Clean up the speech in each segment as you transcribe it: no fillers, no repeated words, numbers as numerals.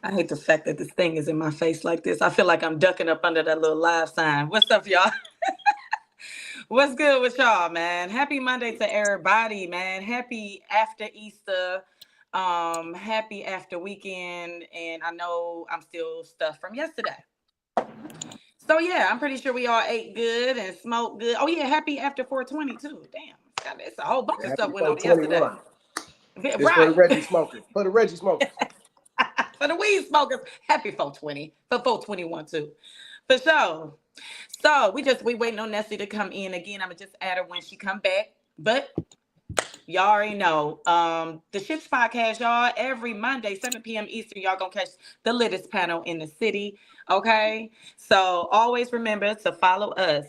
I hate the fact that this thing is in my face like this. I feel like I'm ducking up under that little live sign. What's up, y'all? What's good with y'all, man? Happy Monday to everybody, man. Happy after Easter. Happy after weekend. And I know I'm still stuffed from yesterday. So yeah, I'm pretty sure we all ate good and smoked good. Oh yeah, happy after 420 too. Damn. It's a whole bunch of Happy stuff went on yesterday. 421. This for the Right. Reggie smokers. For the Reggie smokers. For the weed smokers, happy 420. For 421 too. For sure. So we waiting on Nessie to come in again. I'ma just add her when she come back. But y'all already know. The Shits Podcast, y'all, every Monday, 7 p.m. Eastern, y'all gonna catch the littest panel in the city. Okay. So always remember to follow us.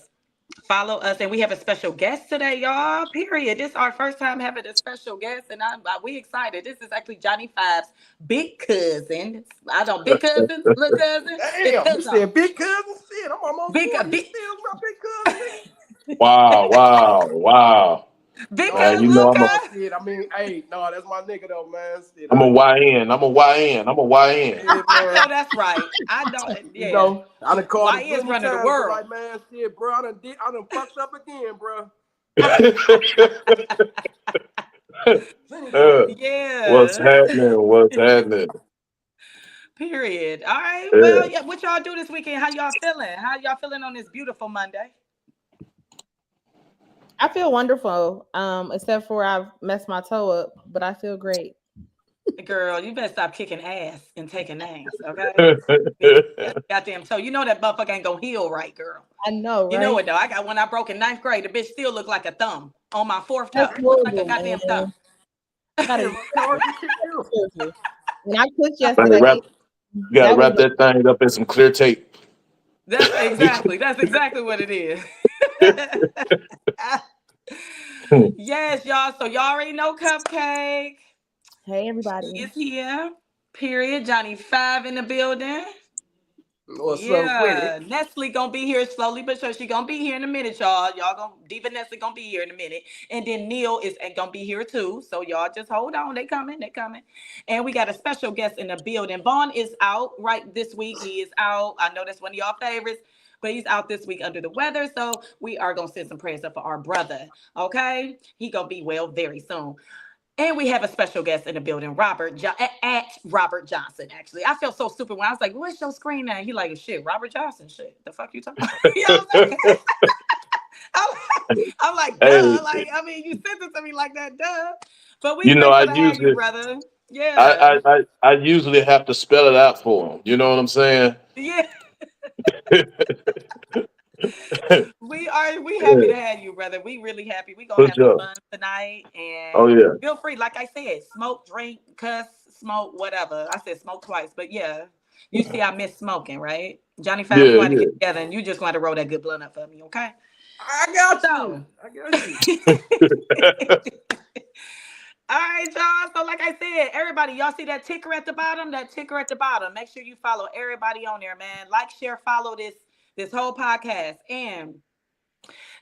Follow us, and we have a special guest today, y'all. Period. This is our first time having a special guest, and we excited. This is actually Johnny Five's big cousin. I don't big cousin, little cousin, big Damn, you cousin, said big cousin? Shit, I'm almost big 40. You big still my big cousin, nigga? Wow, wow, wow. big No, cousin, You little know no, cousin. shit. I mean, hey, no, that's my nigga though, man. Shit, I'm a YN. I'm a YN. I'm a YN. yeah, I man. know that's right. I know. You Yeah. know, I done called Why him is plenty running the times, but world? like, man, shit, bro, I done fucked up again, bro. Plenty Uh, times. What's Yeah. happening? What's happening? Period. All right. Yeah. Well, yeah. What y'all do this weekend? How y'all feeling? How y'all feeling on this beautiful Monday? I feel wonderful. Except for I've messed my toe up, but I feel great. Girl, you better stop kicking ass and taking names, okay? That's goddamn toe. You know that motherfucker ain't gonna heal right, girl. I know, You know right? it though. I got one I broke in ninth grade. The bitch still look like a thumb on my fourth That's toe. Look like a horrible, goddamn thumb. man. I gotta Damn, get my car just kicked you. surgery. When I cooked Gotta wrap, yesterday, you gotta that was wrap that thing up in some clear tape. That's exactly what it is. Yes, y'all. So y'all already know Cupcake. hey She everybody. is here. Period. Johnny Five in the building. What's up with it? Yeah, Nestle gonna be here slowly but sure. She gonna be here in a minute, y'all. Y'all gonna Diva Nestle gonna be here in a minute, and then Neil is gonna be here too. So y'all just hold on. They coming. They coming. And we got a special guest in the building. Vaughn is out right this week. He is out. I know that's one of y'all favorites, but he's out this week under the weather. So we are gonna send some prayers up for our brother. Okay, he gonna be well very soon. And we have a special guest in the building, at Robert Johnson. Actually, I felt so stupid when I was like, "What's your screen name?" He like, "Shit, Robert Johnson." Shit, the fuck you talking about? You know what I'm saying? I'm, I'm like, Hey, duh. Like, I mean, you sent it to me like that, duh. But we you know, grateful to have you, brother. Yeah, I usually have to spell it out for them. You know what I'm saying? yeah. Yeah, We happy to have you, brother. We really happy. We gonna for have some sure. fun tonight, Oh and yeah, feel free. Like I said, smoke, drink, cuss, smoke, whatever. I said smoke twice, but yeah, you see, I miss smoking, right? Johnny Five, we yeah, going to yeah. get together, and you just going to roll that good blunt up for me, okay? I got you. So, I got you. all right, y'all. So, like I said, everybody, y'all see that ticker at the bottom? That ticker at the bottom. Make sure you follow everybody on there, man. Like, share, follow this whole podcast, and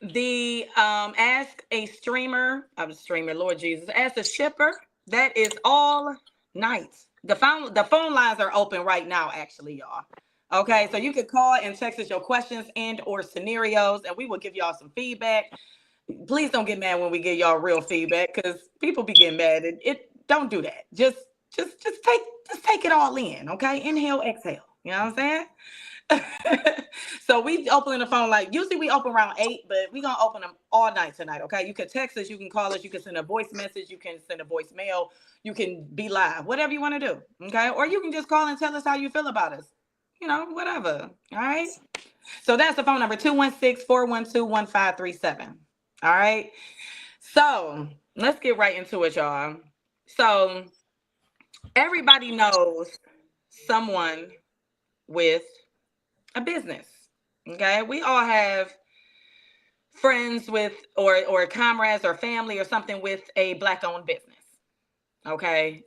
the ask a streamer, I'm a streamer, Lord Jesus, ask a shipper. That is all night. The phone lines are open right now, actually, y'all. Okay, so you could call and text us your questions and or scenarios, and we will give y'all some feedback. Please don't get mad when we give y'all real feedback, because people be getting mad. It don't do that. Just take it all in. Okay, inhale, exhale. You know what I'm saying? So we open the phone like usually we open around 8, but we're gonna open them all night tonight. Okay, you can text us, you can call us, you can send a voice message, you can send a voicemail, you can be live, whatever you want to do. Okay, or you can just call and tell us how you feel about us. Whatever. All right. So that's the phone number 216-412-1537. All right. So let's get right into it, y'all. So everybody knows someone with a business. Okay, we all have friends with or comrades or family or something with a black owned business. Okay,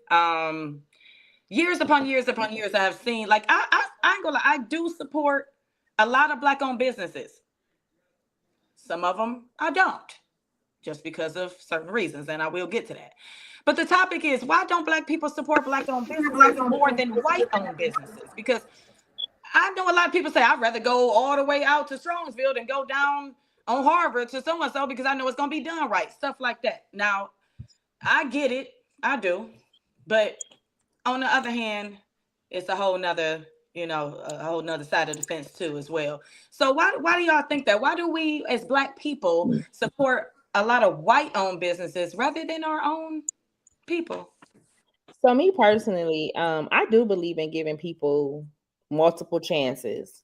years upon years upon years, I have seen like I ain't gonna lie, I do support a lot of black owned businesses. Some of them I don't, just because of certain reasons, and I will get to that. But the topic is, why don't Black people support Black-owned businesses more than white-owned businesses? Because I know a lot of people say, I'd rather go all the way out to Strongsville than go down on Harvard to so-and-so because I know it's going to be done right. Stuff like that. Now, I get it. I do. But on the other hand, it's a whole nother, a whole nother side of the fence too as well. So why do y'all think that? Why do we as Black people support a lot of white-owned businesses rather than our own people? So me personally, I do believe in giving people multiple chances.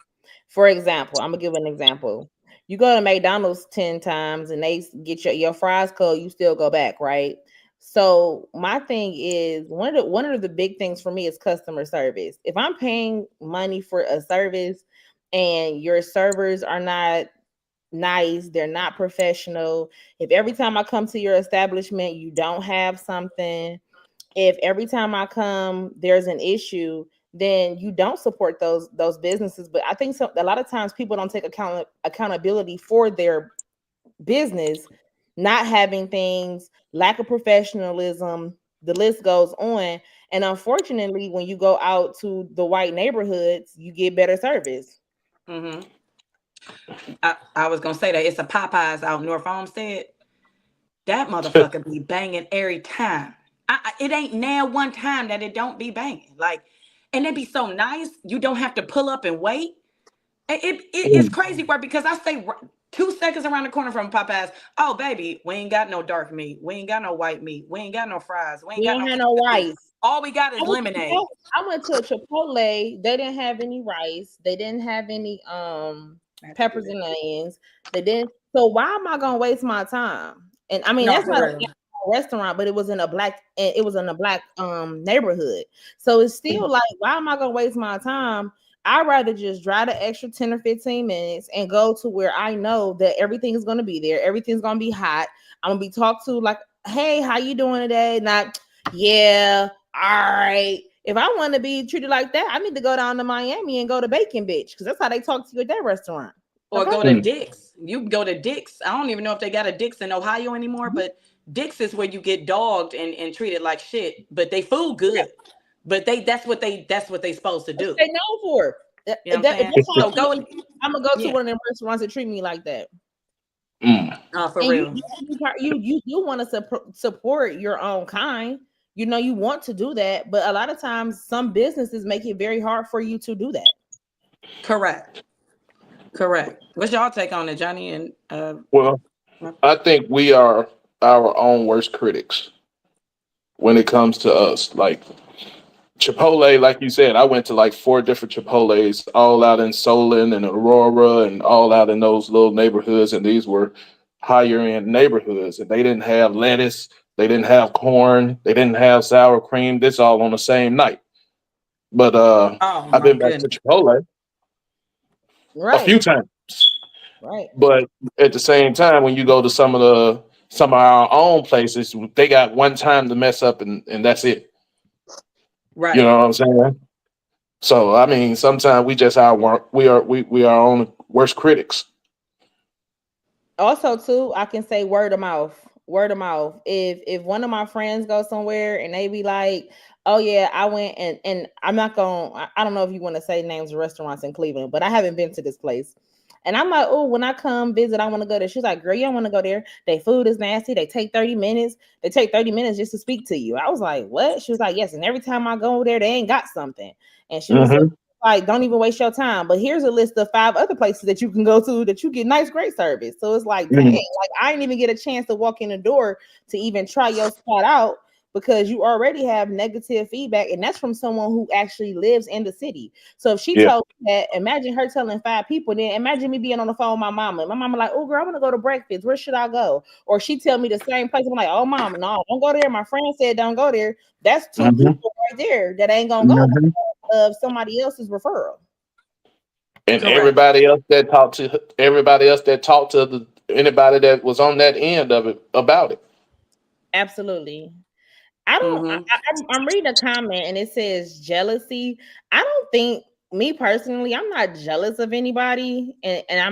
For example, I'm gonna give an example. You go to McDonald's 10 times and they get your fries cold, you still go back, right? So my thing is one of the big things for me is customer service. If I'm paying money for a service and your servers are not nice, they're not professional, if every time I come to your establishment you don't have something, if every time I come there's an issue, then you don't support those businesses. But I think a lot of times people don't take accountability for their business, not having things, lack of professionalism, the list goes on. And unfortunately, when you go out to the white neighborhoods, you get better service. Mm-hmm. I was gonna say that it's a Popeyes out North Olmsted. That motherfucker be banging every time. It ain't now one time that it don't be banging. Like, and it be so nice. You don't have to pull up and wait. It's crazy work because I stay 2 seconds around the corner from Popeyes. Oh, baby, we ain't got no dark meat. We ain't got no white meat. We ain't got no fries. We ain't got no rice. All we got is lemonade. I went to a Chipotle. They didn't have any rice. They didn't have any peppers and onions. They didn't. So why am I gonna waste my time? And I mean, that's not a restaurant, but it was in a black neighborhood. So it's still like, why am I gonna waste my time? I'd rather just drive the extra 10 or 15 minutes and go to where I know that everything is going to be there. Everything's going to be hot. I'm going to be talked to like, hey, how you doing today? Not, yeah, all right. If I want to be treated like that, I need to go down to Miami and go to Bacon Bitch because that's how they talk to you at that restaurant. Or go to Dick's. You can go to Dick's. I don't even know if they got a Dick's in Ohio anymore, but Dick's is where you get dogged and treated like shit, but they food good. Yeah. But that's what they supposed to do. They know for it. I'm gonna go to one of them restaurants that treat me like that. For real. You want to support your own kind. You want to do that, but a lot of times some businesses make it very hard for you to do that. Correct. What's y'all take on it, Johnny? And well, I think we are our own worst critics when it comes to us. Like Chipotle, like you said, I went to like 4 different Chipotles, all out in Solon and Aurora and all out in those little neighborhoods. And these were higher end neighborhoods. And they didn't have lettuce. They didn't have corn. They didn't have sour cream. This all on the same night. But I've been back to Chipotle a few times. Right. But at the same time, when you go to some of our own places, they got one time to mess up and that's it. Right. You know what I'm saying? So I mean, sometimes we just we are our own worst critics. Also, too, I can say word of mouth. If one of my friends goes somewhere and they be like, oh yeah, I went and I'm not gonna, I don't know if you want to say names of restaurants in Cleveland, but I haven't been to this place. And I'm like, oh, when I come visit, I want to go there. She's like, girl, you don't want to go there. Their food is nasty. They take 30 minutes. They take 30 minutes just to speak to you. I was like, what? She was like, yes. And every time I go there, they ain't got something. And she was like, don't even waste your time. But here's a list of 5 other places that you can go to that you get nice, great service. So it's like, dang, like I didn't even get a chance to walk in the door to even try your spot out because you already have negative feedback. And that's from someone who actually lives in the city. So if she told me that, imagine her telling 5 people, then imagine me being on the phone with my mama. And my mama like, oh girl, I want to go to breakfast. Where should I go? Or she tell me the same place. I'm like, oh mama, no, don't go there. My friend said don't go there. That's 2 people right there that ain't gonna go of somebody else's referral. And everybody else that talked to anybody that was on that end of it about it. Absolutely. I don't. I'm reading a comment and it says jealousy. I don't think me personally, I'm not jealous of anybody, and I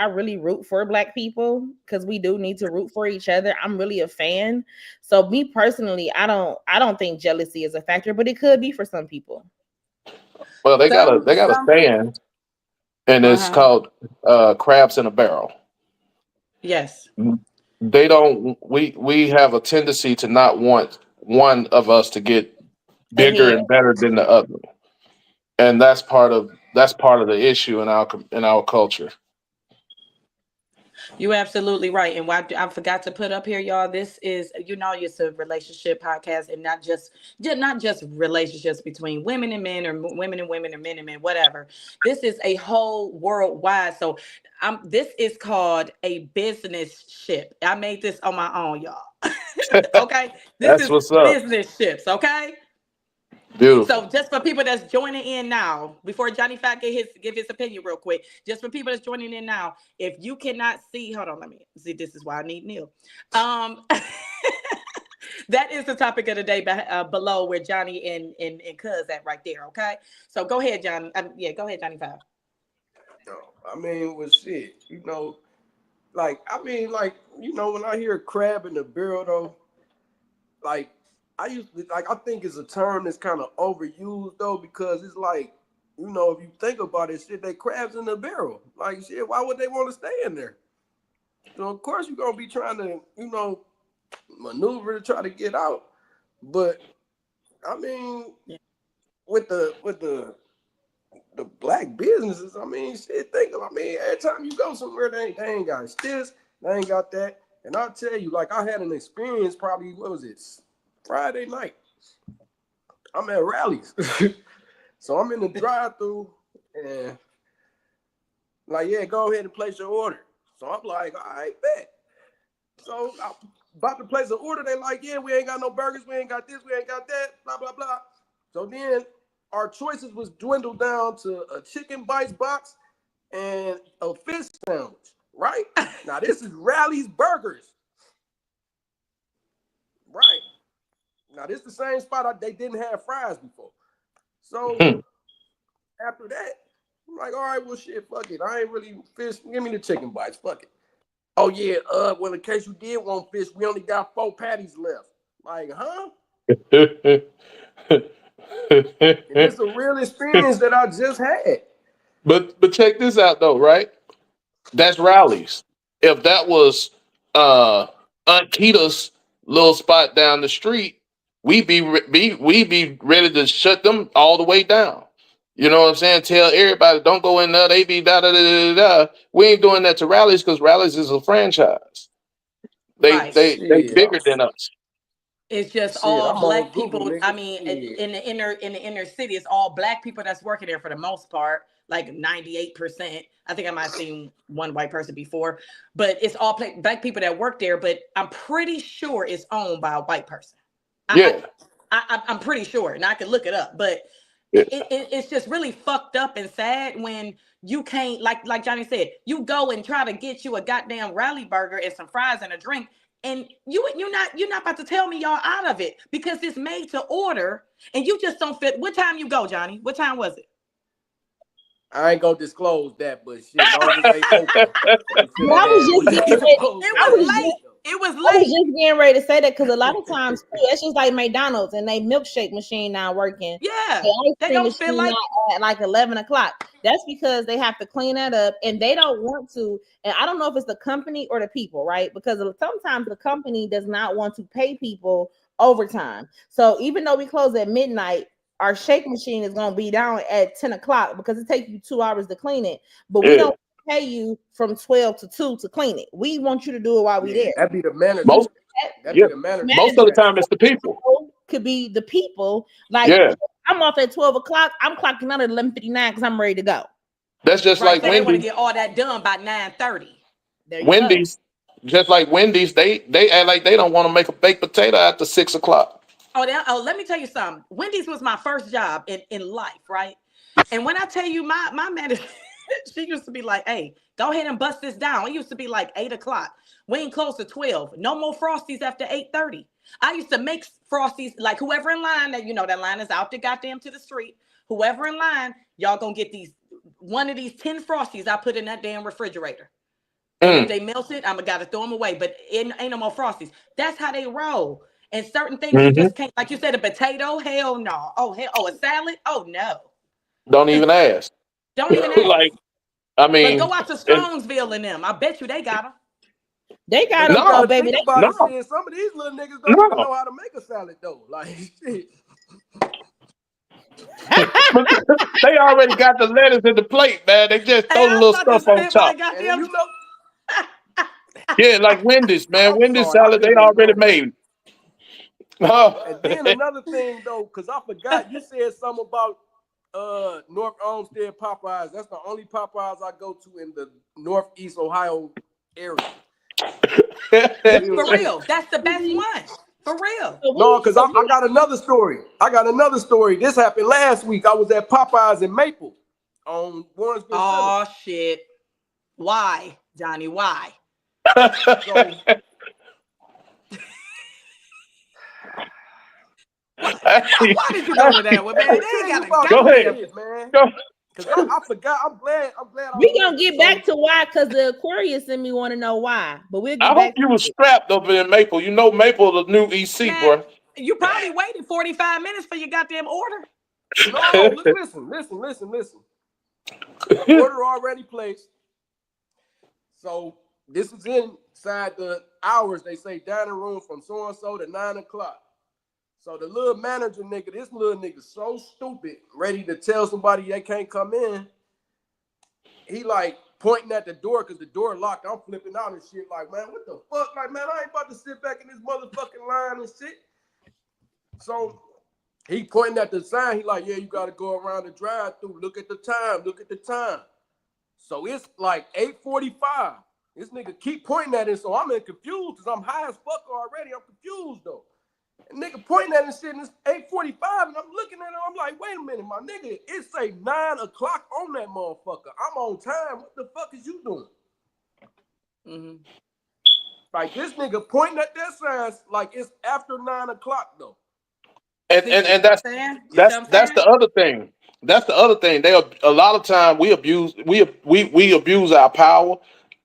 really root for Black people because we do need to root for each other. I'm really a fan. So me personally, I don't think jealousy is a factor, but it could be for some people. Well, they got a Some saying, and it's uh-huh. called crabs in a barrel. Yes. They don't. We have a tendency to not want one of us to get bigger Ahead. and better than the other, and that's part of the issue in our culture. You absolutely right. And what I forgot to put up here, y'all. This is, it's a relationship podcast, and not just relationships between women and men, or women and women, or men and men, whatever. This is a whole worldwide. So, this is called a business ship. I made this on my own, y'all. Okay, this That's is what's up. business ships. Okay. Beautiful. So just for people that's joining in now, before Johnny Fat give his opinion real quick, just for people that's joining in now, if you cannot see, hold on, let me see. This is why I need Neil. That is the topic of the day below where Johnny and Cuz at right there. Okay, so go ahead, John. Go ahead, Johnny Five. No, I mean, well, shit, like when I hear crab in the barrel though, like I think it's a term that's kind of overused though, because it's like, if you think about it, shit, they crabs in the barrel. Like, shit, why would they want to stay in there? So of course you're gonna be trying to, maneuver to try to get out. But I mean, Yeah. with the Black businesses, I mean, shit, every time you go somewhere, they ain't got this, they ain't got that. And I'll tell you, like, I had an experience probably, what was it, Friday night. I'm at Rally's. So I'm in the drive-thru and like, yeah, go ahead and place your order. So I'm like, all right, bet. So I'm about to place an order. They like, yeah, we ain't got no burgers. We ain't got this. We ain't got that. Blah, blah, blah. So then our choices was dwindled down to a chicken bites box and a fish sandwich, right? Now, this is Rally's Burgers. Right. Now, this is the same spot they didn't have fries before. So after that, I'm like, all right, well, shit, fuck it. I ain't really fish. Give me the chicken bites. Fuck it. Oh, yeah, well, in case you did want fish, we only got 4 patties left. Like, huh? And it's a real experience that I just had. But check this out though, right? That's Rallies. If that was Aunt Kita's little spot down the street, we'd be ready to shut them all the way down. You know what I'm saying? Tell everybody don't go in there. They be da da da da da. We ain't doing that to Rallies because Rallies is a franchise. They Right. they they bigger than us. It's just Shit, all I'm on Black Google, people. I nigga. mean, Shit. in the inner city, it's all Black people that's working there for the most part, like 98%. I think I might have seen one white person before, but it's all Black people that work there. But I'm pretty sure it's owned by a white person. Yeah. I'm pretty sure, and I can look it up. But Yeah. it's just really fucked up and sad when you can't, like Johnny said, you go and try to get you a goddamn Rally burger and some fries and a drink. And you're not about to tell me y'all out of it because it's made to order and you just don't fit. What time you go, Johnny? What time was it? I ain't gonna disclose that, but shit, long as they open. I was just getting ready. It was late. It was I was late. just getting ready to say that because a lot of times too, that's just like McDonald's and they milkshake machine not working. Yeah, The they ice cream don't feel machine like. not at like 11 o'clock. That's because they have to clean that up and they don't want to. And I don't know if it's the company or the people, right? Because sometimes the company does not want to pay people overtime. So even though we close at midnight, our shake machine is going to be down at 10 o'clock because it takes you 2 hours to clean it. But we don't pay you from 12 to 2 to clean it. We want you to do it while we're there. That'd be the manager. Most of the time it's the people. Could be the people. Like, I'm off at 12 o'clock. I'm clocking out at 11:59 because I'm ready to go. That's just Right, like so they want to Wendy's. get all that done by 9:30. Wendy's, just like Wendy's, they act like they don't want to make a baked potato after 6 o'clock. Oh, let me tell you something. Wendy's was my first job in life, right? And when I tell you my manager, She used to be like, hey, go ahead and bust this down. It used to be like 8 o'clock. We ain't close to 12. No more Frosties after 8:30. I used to make Frosties, like whoever in line, that that line is out the goddamn to the street. Whoever in line, y'all gonna get one of these 10 Frosties I put in that damn refrigerator. And if they melt it, I'm gotta throw them away. But it ain't no more Frosties. That's how they roll. And certain things you just can't, like you said, a potato, hell no. Oh, a salad? Oh no. Don't even ask. Don't even ask. Like, I mean, but go out to Strongsville and them. I bet you they got them. They got You them, gotta baby. think about it, shit, some of these little niggas don't even know how to make a salad though. Like shit. They already got the lettuce in the plate, man. They just throw the little stuff on top. And you know, Yeah, like Wendy's, man. I'm Wendy's sorry, I salad, they couldn't already ignore made. Oh. And then another thing though, because I forgot, you said something about North Olmsted Popeyes. That's the only Popeyes I go to in the Northeast Ohio area. For real. That's the best one. For real. No, because I got another story. This happened last week. I was at Popeyes in Maple on Warrensville. Oh shit. Why, Johnny? Why? Why did you go to that one, man? They ain't got go ahead, man. Go. Cause I forgot. I'm glad. We gonna get back to why, because the Aquarius in me want to know why. But we'll get I back. hope you was strapped over in Maple. You know Maple, the new EC, man, bro. You probably waited 45 minutes for your goddamn order. No, listen. Order already placed. So this is inside the hours. They say dining room from so and so to 9 o'clock. So the little manager nigga, this little nigga so stupid, ready to tell somebody they can't come in. He like pointing at the door because the door locked. I'm flipping out and shit like, man, what the fuck? Like, man, I ain't about to sit back in this motherfucking line and shit. So he pointing at the sign. He like, yeah, you got to go around the drive-thru. Look at the time. So it's like 8:45. This nigga keep pointing at it, so I'm confused because I'm high as fuck already. I'm confused though. And nigga pointing at it shit, and it's 8:45, and I'm looking at it. I'm like, wait a minute, my nigga. It say 9 o'clock on that motherfucker. I'm on time. What the fuck is you doing? Mm-hmm. Like this nigga pointing at that sign like it's after 9 o'clock though. And that's the other thing. That's the other thing. A lot of time we abuse our power,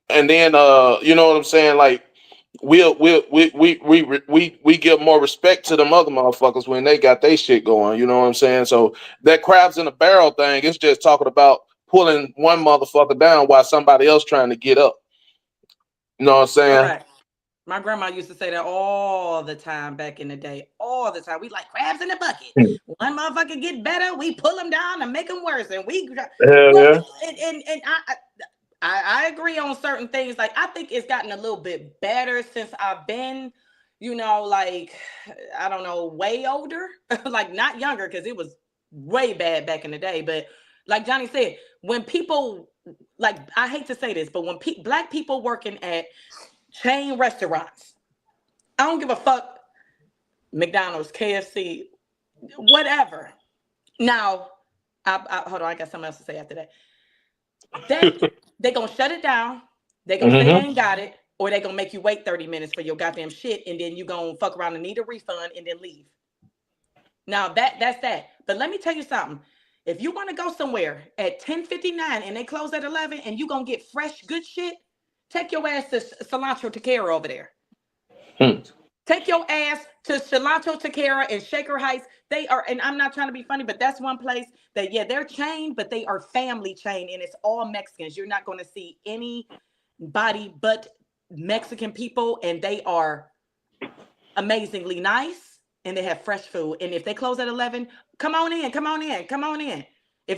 and then you know what I'm saying, like. We give more respect to them other motherfuckers when they got their shit going. You know what I'm saying? So that crabs in a barrel thing, it's just talking about pulling one motherfucker down while somebody else trying to get up. You know what I'm saying? Correct. My grandma used to say that all the time back in the day. All the time. We like crabs in the bucket. One motherfucker get better, we pull them down and make them worse. And I agree on certain things. Like, I think it's gotten a little bit better since I've been, like, I don't know, way older, like not younger, because it was way bad back in the day. But like Johnny said, when people, like, I hate to say this, but when black people working at chain restaurants, I don't give a fuck, McDonald's, KFC, whatever. Now, hold on, I got something else to say after that. They gonna shut it down. They gonna say they ain't got it, or they gonna make you wait 30 minutes for your goddamn shit, and then you gonna fuck around and need a refund and then leave. Now that's that. But let me tell you something. If you want to go somewhere at 10:59 and they close at 11 and you gonna get fresh good shit, take your ass to Cilantro Tequila over there. Take your ass to Cilantro Tequila and Shaker Heights. They are, and I'm not trying to be funny, but that's one place that, yeah, they're chained, but they are family chained, and it's all Mexicans. You're not going to see anybody but Mexican people, and they are amazingly nice, and they have fresh food. And if they close at 11, come on in. If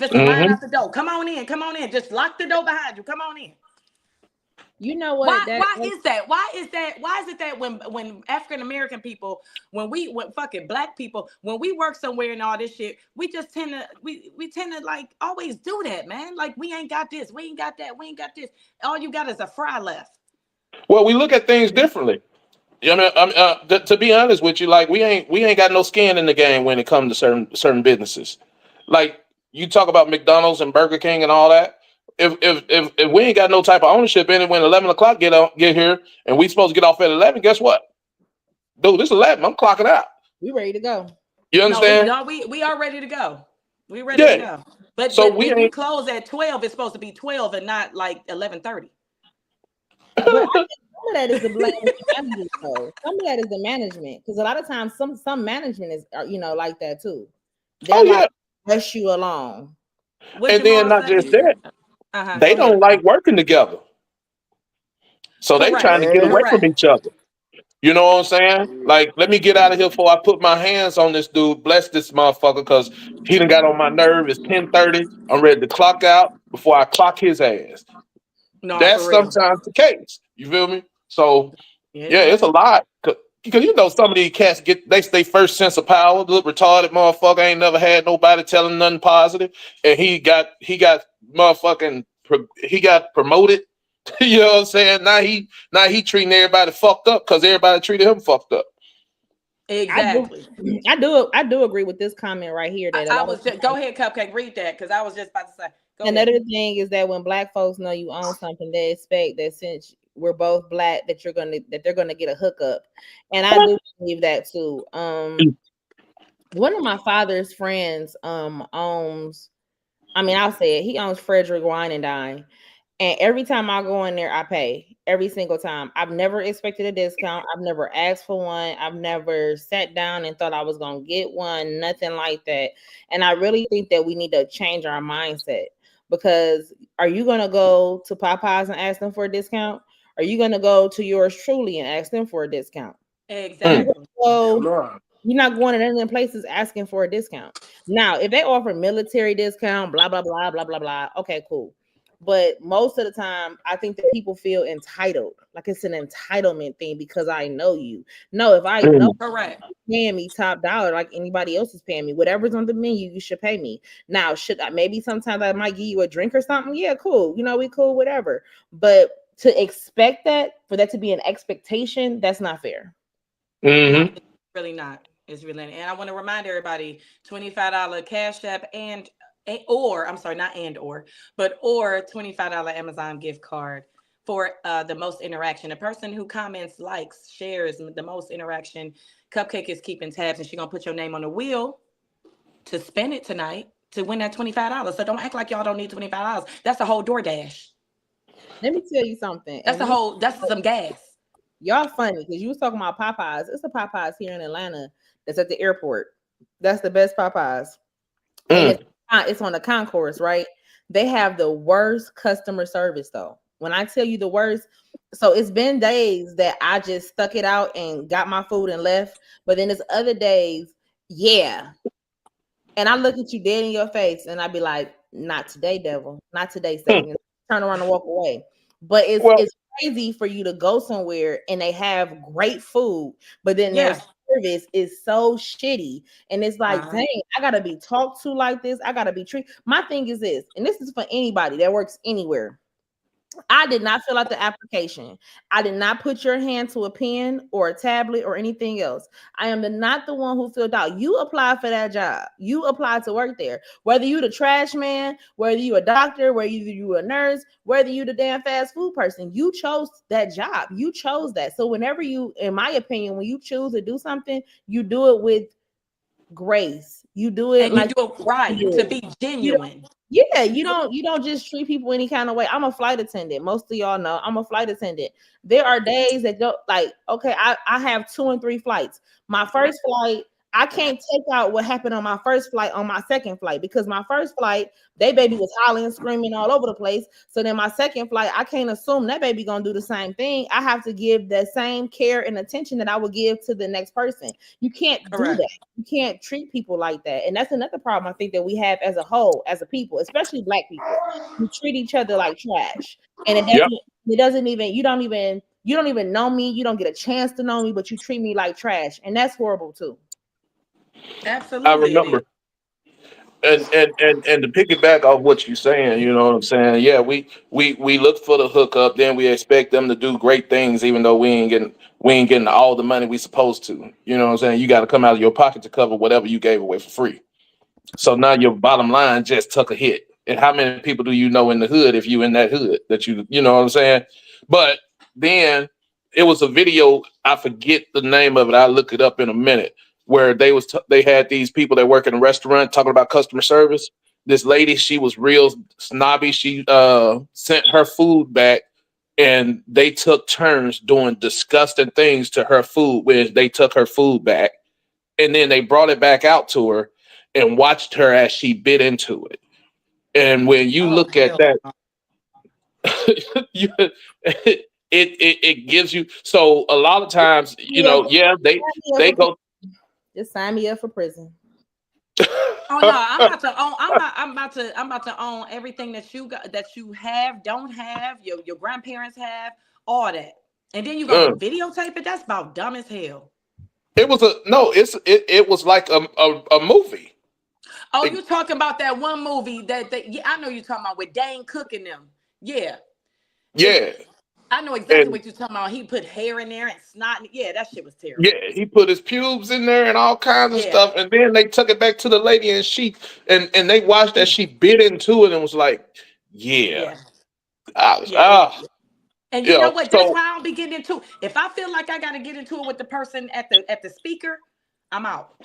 it's a line out the door, come on in. Just lock the door behind you. Come on in. You know what? Why is that? Why is it that when African American people, when fucking black people, when we work somewhere and all this shit, we just tend to like always do that, man. Like, we ain't got this, we ain't got that, we ain't got this. All you got is a fry left. Well, we look at things differently. To be honest with you, like we ain't got no skin in the game when it comes to certain businesses. Like, you talk about McDonald's and Burger King and all that. if we ain't got no type of ownership in it when 11 o'clock get here and we supposed to get off at 11, guess what? Dude, this 11. I'm clocking out. We ready to go. You understand? We are ready to go. We ready to go. But So if we close at 12, it's supposed to be 12 and not like 11:30. But I think some of that is the management, though. Some of that is the management, because a lot of times some management is like that too. They'll like rush you along. And then not just that, they don't like working together. So they trying to get away from each other. You know what I'm saying? Like, let me get out of here before I put my hands on this dude. Bless this motherfucker, because he done got on my nerve. It's 10:30. I'm ready to clock out before I clock his ass. No, that's sometimes the case. You feel me? So, yeah, it's a lot. Because you know some of these cats they first sense of power. Little retarded motherfucker ain't never had nobody tell him nothing positive, and he got promoted. You know what I'm saying? Now he treating everybody fucked up because everybody treated him fucked up. Exactly. I do agree with this comment right here. That go ahead, Cupcake, read that, because I was just about to say. Another thing is that when Black folks know you own something, they expect that since we're both Black that they're gonna get a hookup, and I do believe that too. One of my father's friends owns. I mean, I'll say it. He owns Frederick Wine and Dine. And every time I go in there, I pay every single time. I've never expected a discount. I've never asked for one. I've never sat down and thought I was going to get one, nothing like that. And I really think that we need to change our mindset, because are you going to go to Popeyes and ask them for a discount? Are you going to go to Yours Truly and ask them for a discount? Exactly. So you're not going to none of them places asking for a discount. Now, if they offer military discount, blah, blah, blah, blah, blah, blah. Okay, cool. But most of the time, I think that people feel entitled, like it's an entitlement thing because I know you. No, if I know you're paying me top dollar like anybody else is paying me, whatever's on the menu, you should pay me. Now, maybe sometimes I might give you a drink or something? Yeah, cool. We cool, whatever. But to expect that, for that to be an expectation, that's not fair. Mm-hmm. It's really not. It's really not. And I want to remind everybody, $25 Cash App or $25 Amazon gift card for the most interaction. The person who comments, likes, shares the most interaction, Cupcake is keeping tabs, and she's gonna put your name on the wheel to spend it tonight to win that $25. So don't act like y'all don't need $25. That's the whole DoorDash. Let me tell you something. That's some gas. Y'all funny because you was talking about Popeyes. It's a Popeyes here in Atlanta that's at the airport. That's the best Popeyes. It's on the concourse, right? They have the worst customer service, though. When I tell you the worst, so it's been days that I just stuck it out and got my food and left. But then there's other days, and I look at you dead in your face and I be like, not today, devil. Not today, Satan. Turn around and walk away. But it's crazy for you to go somewhere and they have great food, but then their service is so shitty, and it's like, dang, I gotta be talked to like this. I gotta be treated. My thing is this, and this is for anybody that works anywhere. I did not fill out the application. I did not put your hand to a pen or a tablet or anything else. I am not the one who filled out. You applied for that job. You applied to work there. Whether you the trash man, whether you a doctor, whether you a nurse, whether you the damn fast food person, you chose that job. You chose that. So whenever you, in my opinion, when you choose to do something, you do it with grace. You do it and you do it right to be genuine. You don't just treat people any kind of way. I'm a flight attendant. Most of y'all know I'm a flight attendant. There are days that go like, okay, I have 2 and 3 flights. My first flight, I can't take out what happened on my first flight on my second flight, because my first flight, they baby was hollering, screaming all over the place. So then my second flight, I can't assume that baby gonna do the same thing. I have to give the same care and attention that I would give to the next person. You can't do that. You can't treat people like that. And that's another problem I think that we have as a whole, as a people, especially Black people. We treat each other like trash. And it doesn't even, you don't even know me. You don't get a chance to know me, but you treat me like trash. And that's horrible too. Absolutely. I remember. And to piggyback off what you're saying, you know what I'm saying? Yeah, we look for the hookup, then we expect them to do great things, even though we ain't getting all the money we supposed to. You know what I'm saying? You got to come out of your pocket to cover whatever you gave away for free. So now your bottom line just took a hit. And how many people do you know in the hood if you in that hood that you know what I'm saying? But then it was a video, I forget the name of it. I'll look it up in a minute, where they had these people that work in a restaurant talking about customer service. This lady, she was real snobby. She sent her food back, and they took turns doing disgusting things to her food when they took her food back. And then they brought it back out to her and watched her as she bit into it. And when you Oh look at hell that, no. it gives you, so a lot of times, Yeah, yeah, they go. just sign me up for prison. Oh no, I'm about to own. I'm about to own everything that you got, that you have, don't have, your grandparents have, all that. And then you gonna videotape it? That's about dumb as hell. It was a no. It was like a movie. Oh, It- you talking about that one movie that yeah, I know you talking about with Dane Cook and them. Yeah. yeah, I know exactly and what you're talking about. He put hair in there and snot. Yeah, that shit was terrible. yeah, he put his pubes in there and all kinds of Yeah. stuff. And then they took it back to the lady, and and they watched that she bit into it and was like, yeah, Yeah. I was, Yeah. And you know what? That's So why I don't be getting into. If I feel like I gotta get into it with the person at the speaker, I'm out.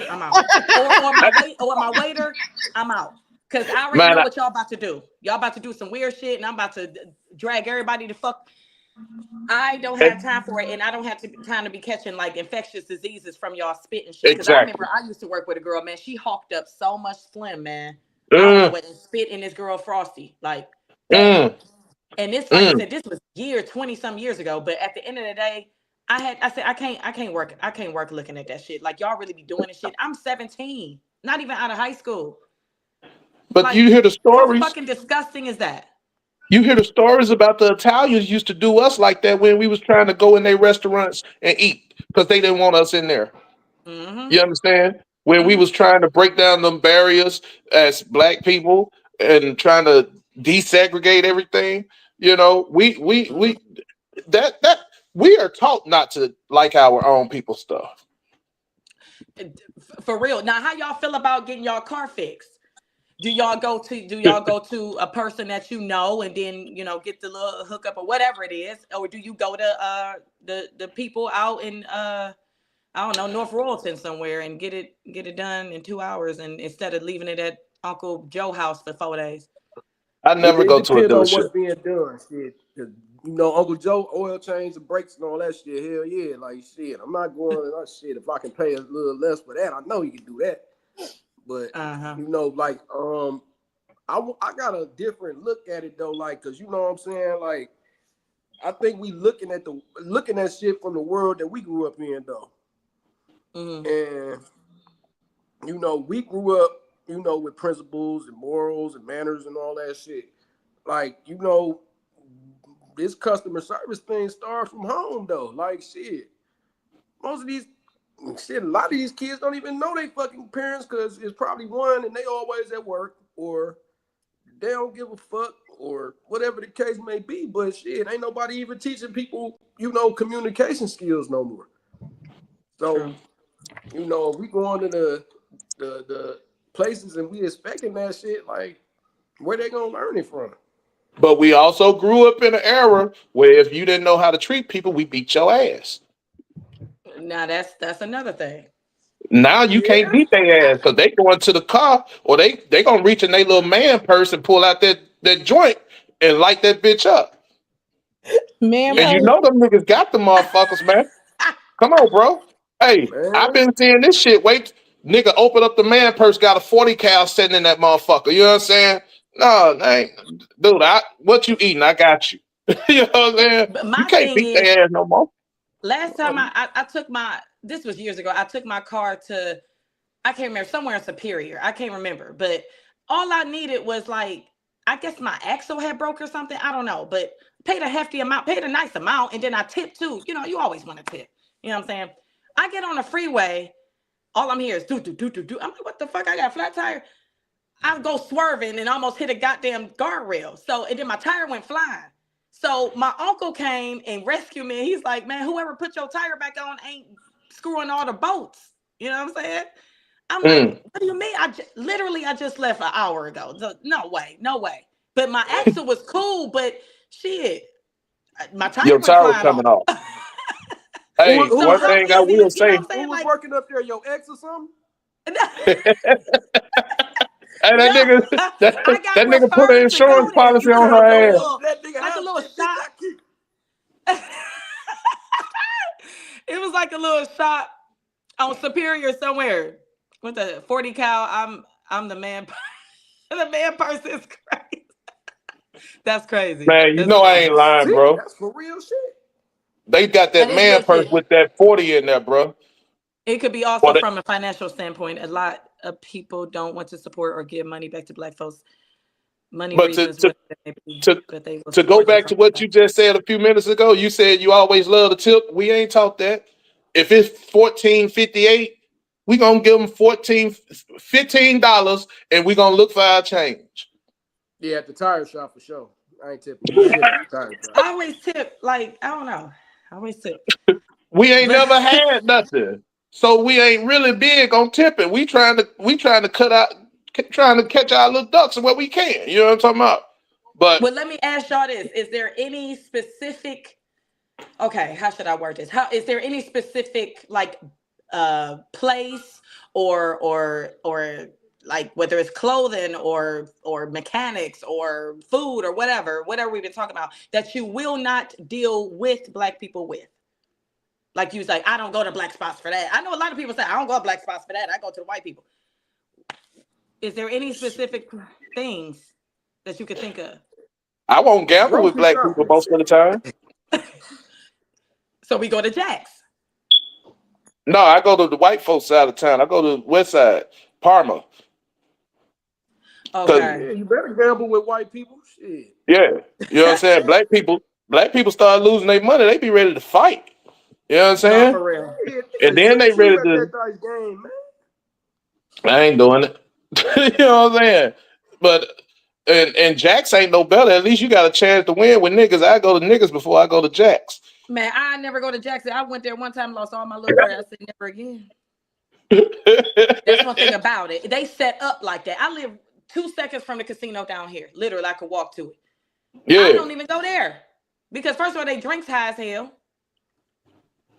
I'm out. or my waiter, I'm out. Cause I already man, know what y'all about to do. Y'all about to do some weird shit, and I'm about to drag everybody to fuck. I don't have time for it, and I don't have time to be catching like infectious diseases from y'all spit and shit. Because I exactly. remember I used to work with a girl, man. She hawked up so much phlegm, man. I don't know what, and spit in this girl Frosty, like. Mm, And this, like I said, this was 20 some years ago. But at the end of the day, I said I can't work looking at that shit. Like y'all really be doing this shit. I'm 17, not even out of high school. but Like, you hear the how stories. fucking disgusting is that? You hear the stories about the Italians used to do us like that when we was trying to go in their restaurants and eat because they didn't want us in there. Mm-hmm. You understand? When we Mm-hmm. was trying to break down them barriers as black people and trying to desegregate everything, we that we are taught not to like our own people stuff. For real. Now, how y'all feel about getting y'all car fixed? Do y'all go to a person that you know and then get the little hookup or whatever it is, or do you go to the people out in I don't know, North Royalton somewhere and get it done in 2 hours, and instead of leaving it at Uncle Joe's house for 4 days? I never go It to a depends on dealership. what's being done. Shit, 'cause, Uncle Joe, oil change and brakes and all that shit. Hell yeah, like shit. I'm not going. Shit, if I can pay a little less for that, I know you can do that. But Uh-huh. like I got a different look at it though, like, cause you know what I'm saying, like, I think we looking at shit from the world that we grew up in though, Mm-hmm. and we grew up, with principles and morals and manners and all that shit. Like, this customer service thing starts from home though. Like shit, most of these shit, a lot of these kids don't even know they fucking parents because it's probably one and they always at work or they don't give a fuck or whatever the case may be. But shit, ain't nobody even teaching people, communication skills no more. So, True. if we go on to the places and we expecting that shit, like, where they gonna learn it from? But we also grew up in an era where if you didn't know how to treat people, we beat your ass. Now that's another thing. Now you can't Yeah. beat their ass because they go into the car or they gonna reach in their little man purse and pull out that joint and light that bitch up. Man, And Yeah. you purse. know them niggas got the motherfuckers, man. Come on, bro. Hey, I've Man, been seeing this shit. Wait, nigga, open up the man purse, got a 40 cal sitting in that motherfucker. You know what I'm saying? No, ain't, dude. What you eating? I got you. You know what I'm saying? But You my can't thing beat is, their ass no more. last time I took this was years ago. I took my car to, I can't remember, somewhere in Superior. I can't remember, but all I needed was like, I guess my axle had broke or something. I don't know, but paid a hefty amount, paid a nice amount, and then I tipped too. You always want to tip. You know what I'm saying? I get on the freeway, all I'm hearing is do do do do do. I'm like, what the fuck? I got a flat tire. I go swerving and almost hit a goddamn guardrail. So, and then my tire went flying. So my uncle came and rescued me. He's like, man, whoever put your tire back on ain't screwing all the bolts. You know what I'm saying? I'm like, what do you mean? Literally I just left an hour ago. No way, no way. But my accent was cool, but shit, my tire Your went tire was flying coming off. off. Hey, So one how thing I easy, will you know say. what I'm saying? Who was Like, working up there? Your ex or something? Hey, that no, nigga, that, I got that nigga put an referred to go insurance there. policy It was on like her a ass. little, That nigga like a had little 50 shot. jacket. It was like a little shop on Superior somewhere with the 40 cal. I'm the man. The man person is crazy. That's crazy. Man, you That's know I funny. ain't lying, See, bro. that's for real shit. They got that That is man real purse shit. with that 40 in there, bro. It could be also from a financial standpoint. A lot of people don't want to support or give money back to Black folks. Money But reasons, whatever it may be, but they will to go support you back from to what that. you just said a few minutes ago, you said you always love the tip. We ain't taught that. If it's $14.58, we gonna give them $15, and we gonna look for our change. Yeah, at the tire shop for sure. I ain't tipping shit at the tire shop. I always tip, like, I don't know. I always tip. We ain't But never had nothing, so we ain't really big on tipping. We trying to trying to catch our little ducks where we can. You know what I'm talking about? But let me ask y'all this. Is there any specific, okay, how should I word this? How is there any specific like place or like whether it's clothing or mechanics or food or whatever we've been talking about that you will not deal with Black people with? Like you was like, I don't go to Black spots for that. I know a lot of people say I don't go to Black spots for that. I go to the white people. Is there any specific things that you could think of? I won't gamble with Grocery Black people shopping. most of the time. So we go to Jack's. No, I go to the white folks side of town. I go to the west side, Parma. Okay. Yeah, you better gamble with white people. Shit. Yeah, you know what I'm saying. Black people start losing their money. They be ready to fight. You know what I'm No, saying? for real. Yeah, And niggas then they shoot you ready at to. that dice game, man. I ain't doing it. You know what I'm saying? But and Jacks ain't no better. At least you got a chance to win with niggas. I go to niggas before I go to Jacks. Man, I never go to Jackson. I went there one time, lost all my little bread. I said never again. That's one thing about it. They set up like that. I live 2 seconds from the casino down here. Literally, I could walk to it. I Yeah. don't even go there because first of all, they drinks high as hell,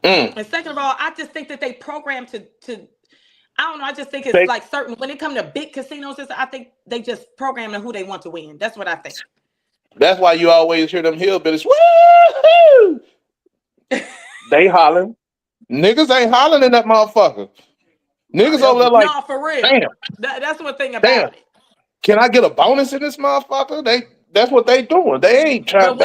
and second of all, I just think that they program to. I don't know. I just think it's like certain when it comes to big casinos. I think they just program who they want to win. That's what I think. That's why you always hear them hillbillies. Woo! They hollering. Niggas ain't hollering in that motherfucker. Niggas over there like, no, for real. Damn. That's one thing about it. Can I get a bonus in this motherfucker? That's what they doing. They ain't trying.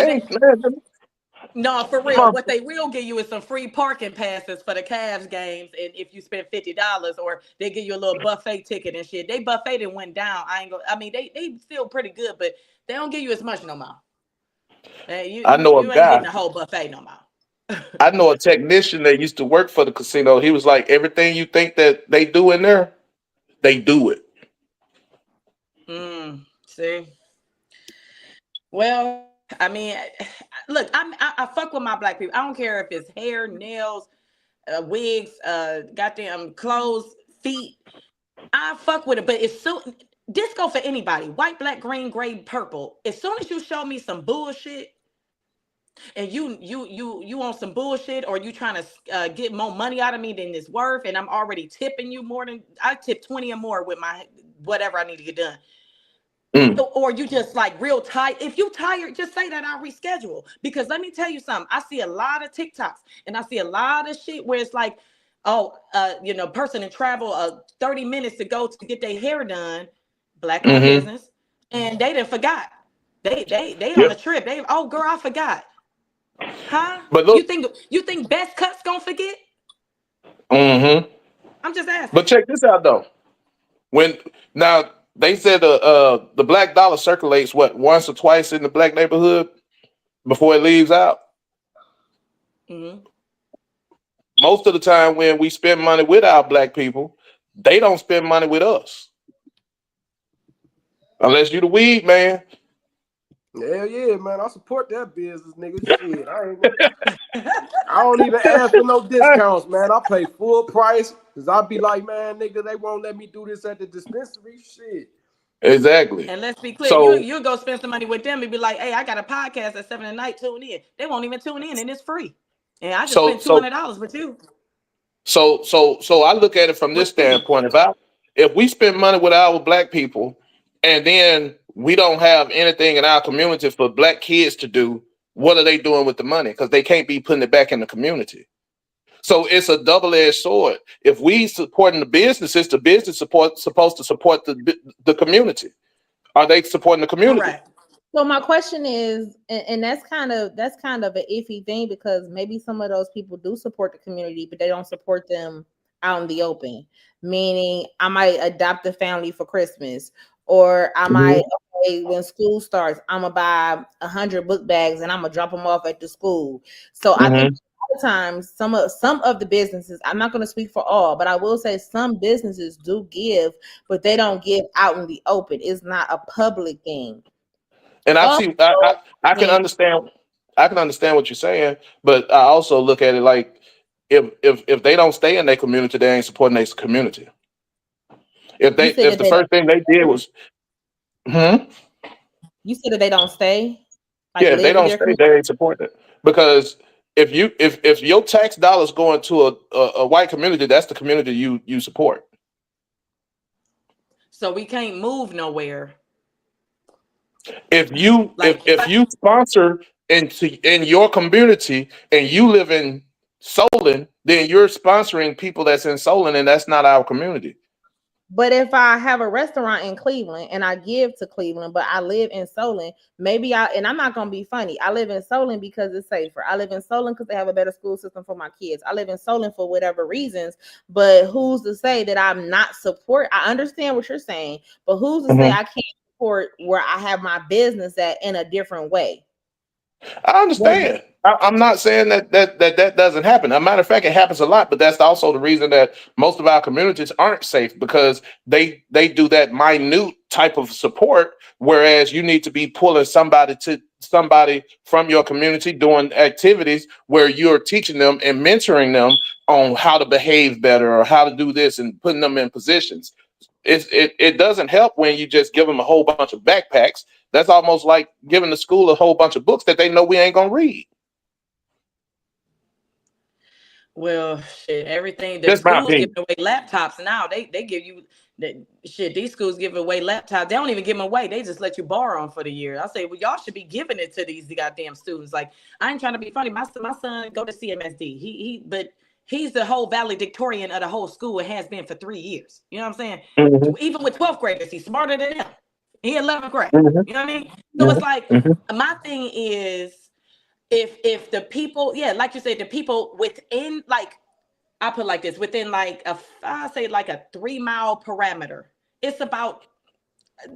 No, for real. What they will give you is some free parking passes for the Cavs games, and if you spend $50, or they give you a little buffet ticket and shit. They buffet didn't went down. I mean, they still pretty good, but they don't give you as much no more. You ain't getting a whole buffet no more. I know a technician that used to work for the casino. He was like, everything you think that they do in there, they do it. See. Well, I mean, look, I fuck with my Black people. I don't care if it's hair, nails, wigs, goddamn clothes, feet. I fuck with it, but it's so disco for anybody. White, black, green, gray, purple. As soon as you show me some bullshit, and you on some bullshit, or you trying to get more money out of me than it's worth, and I'm already tipping you more than I tip 20 or more with my whatever I need to get done. Or you just like real tight. If you tired, just say that I'll reschedule. Because let me tell you something. I see a lot of TikToks and I see a lot of shit where it's like, person in travel 30 minutes to go to get their hair done, Black owned business, and they didn't forgot. They on a trip. Girl, I forgot. Huh? But look, you think Best Cut's gonna forget? I'm just asking. But check this out though. Now they said the black dollar circulates once or twice in the black neighborhood before it leaves out. Most of the time when we spend money with our Black people, they don't spend money with us. Unless you the weed man. Hell yeah, man. I support that business, nigga. Shit. I don't even ask for no discounts, man. I pay full price Cause I'd be like, man, nigga, they won't let me do this at the dispensary. Shit. Exactly. And let's be clear, So you go spend some money with them and be like, hey, I got a podcast at 7 at night, tune in. They won't even tune in and it's free. And I just spent $200 with you. So I look at it from this standpoint. If we spend money with our black people and then we don't have anything in our community for black kids to do, what are they doing with the money? Because they can't be putting it back in the community. So it's a double-edged sword. If we supporting the businesses supposed to support the community. Are they supporting the community? Correct. So my question is, and that's kind of an iffy thing, because maybe some of those people do support the community, but they don't support them out in the open. Meaning, I might adopt a family for Christmas, or I might, okay, when school starts, I'm gonna buy 100 book bags and I'm gonna drop them off at the school. So I think a lot of times some of the businesses, I'm not gonna speak for all, but I will say some businesses do give, but they don't give out in the open. It's not a public thing. And I can understand what you're saying, but I also look at it like if they don't stay in their community, they ain't supporting their community. If the first thing they did was you said that they don't stay. Like, yeah, if they don't stay, they ain't supporting it. Because if your tax dollars going to a white community, that's the community you support. So we can't move nowhere. If you sponsor in your community and you live in Solon, then you're sponsoring people that's in Solon, and that's not our community. But if I have a restaurant in Cleveland and I give to Cleveland, but I live in Solon, and I'm not gonna be funny. I live in Solon because it's safer. I live in Solon because they have a better school system for my kids. I live in Solon for whatever reasons, but who's to say that I'm not support? I understand what you're saying, but who's to say I can't support where I have my business at in a different way? I understand. I'm not saying that doesn't happen. As a matter of fact, it happens a lot, but that's also the reason that most of our communities aren't safe, because they do that minute type of support, whereas you need to be pulling somebody from your community doing activities where you're teaching them and mentoring them on how to behave better or how to do this and putting them in positions. It doesn't help when you just give them a whole bunch of backpacks. That's almost like giving the school a whole bunch of books that they know we ain't gonna read. Well, shit, everything. The schools giving away laptops now. They give you that shit. These schools give away laptops. They don't even give them away. They just let you borrow them for the year. I say, well, y'all should be giving it to these goddamn students. Like, I ain't trying to be funny. My son go to CMSD. But he's the whole valedictorian of the whole school and has been for 3 years. You know what I'm saying? Mm-hmm. Even with 12th graders, he's smarter than them. He 11th grade. Mm-hmm. You know what I mean? So it's like, my thing is, if the people, yeah, like you said, the people within, like, I put like this, within like I say like a 3-mile parameter, it's about,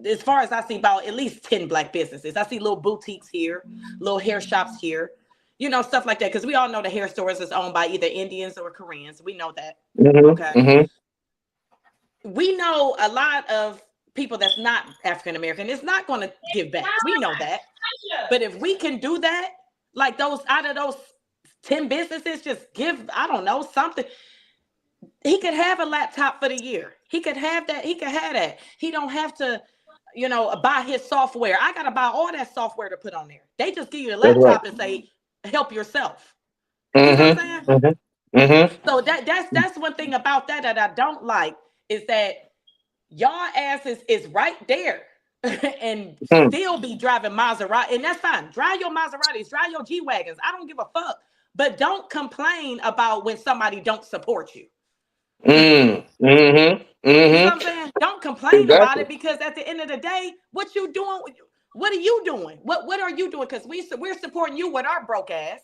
as far as I see, about at least 10 black businesses. I see little boutiques here, little hair shops here, you know, stuff like that. Because we all know the hair stores is owned by either Indians or Koreans. We know that. Mm-hmm. Okay. Mm-hmm. We know a lot of people that's not African American is not going to give back. We know that. But if we can do that, like those, out of those 10 businesses, just give, I don't know, something. He could have a laptop for the year. He could have that. He could have that. He don't have to, you know, buy his software. I got to buy all that software to put on there. They just give you a laptop and say, help yourself. Mm-hmm. You know what I'm saying? Mm-hmm. So that's one thing about that I don't like, is that y'all asses is right there and still be driving Maserati. And that's fine. Drive your Maseratis, drive your G-Wagons. I don't give a fuck. But don't complain about when somebody don't support you. Mm-hmm. Mm-hmm. You know what I'm saying? Don't complain about it, because at the end of the day, what you doing? What are you doing? What are you doing? Because we're supporting you with our broke ass.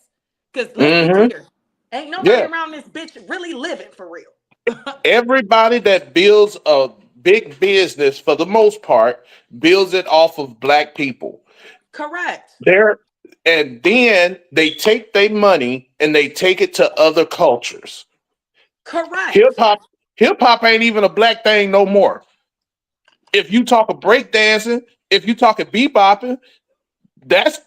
Because let's be clear, ain't nobody around this bitch really living for real. Everybody that builds a big business, for the most part, builds it off of black people. Correct. And then they take their money and they take it to other cultures. Correct. Hip hop ain't even a black thing no more. If you talk of breakdancing, if you talk of bebopping, that's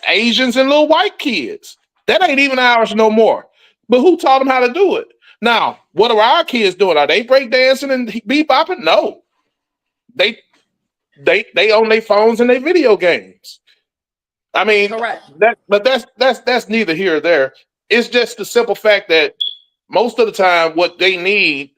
Asians and little white kids. That ain't even ours no more. But who taught them how to do it? Now, what are our kids doing? Are they breakdancing and bebopping? No. They on their phones and their video games. I mean, Correct. but that's neither here or there. It's just the simple fact that most of the time, what they need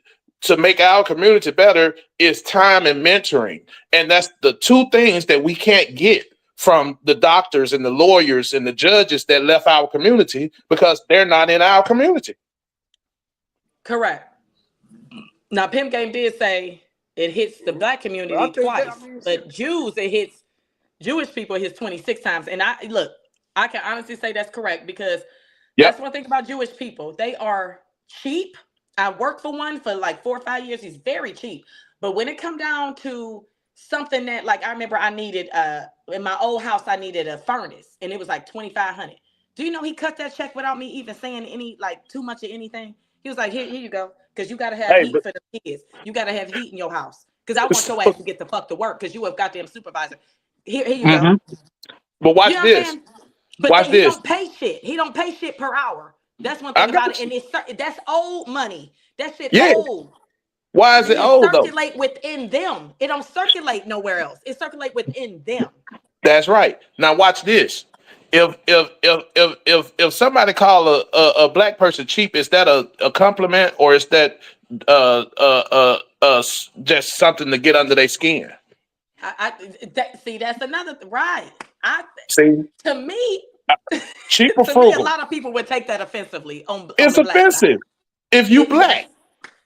to make our community better is time and mentoring, and that's the two things that we can't get from the doctors and the lawyers and the judges that left our community because they're not in our community. Correct. Now, Pimp Game did say it hits the black community I think that- twice, I mean, but Jews, it hits Jewish people, it hits 26 times. And I can honestly say that's correct because Yep. that's one thing about Jewish people. They are cheap. I worked for one for like 4 or 5 years. He's very cheap. But when it come down to something that, like, I remember I needed, in my old house, I needed a furnace and it was like $2,500. Do you know he cut that check without me even saying any, like, too much of anything? He was like, here you go. Because you got to have heat for the kids. You got to have heat in your house. Because I want your ass to get the fuck to work because you have goddamn supervisor. Here you go. But watch You know what I'm this. saying? But Watch he this. don't pay shit. He don't pay shit per hour. That's one thing about it. And that's old money. That shit old. Why is it old though? Circulate within them. It don't circulate nowhere else. It circulate within them. That's right. Now watch this. If somebody call a black person cheap, is that a compliment or is that just something to get under their skin? See, that's another right. See, To me, cheap or to me, a frugal? lot of people would take that offensively. It's the black offensive side. if you black,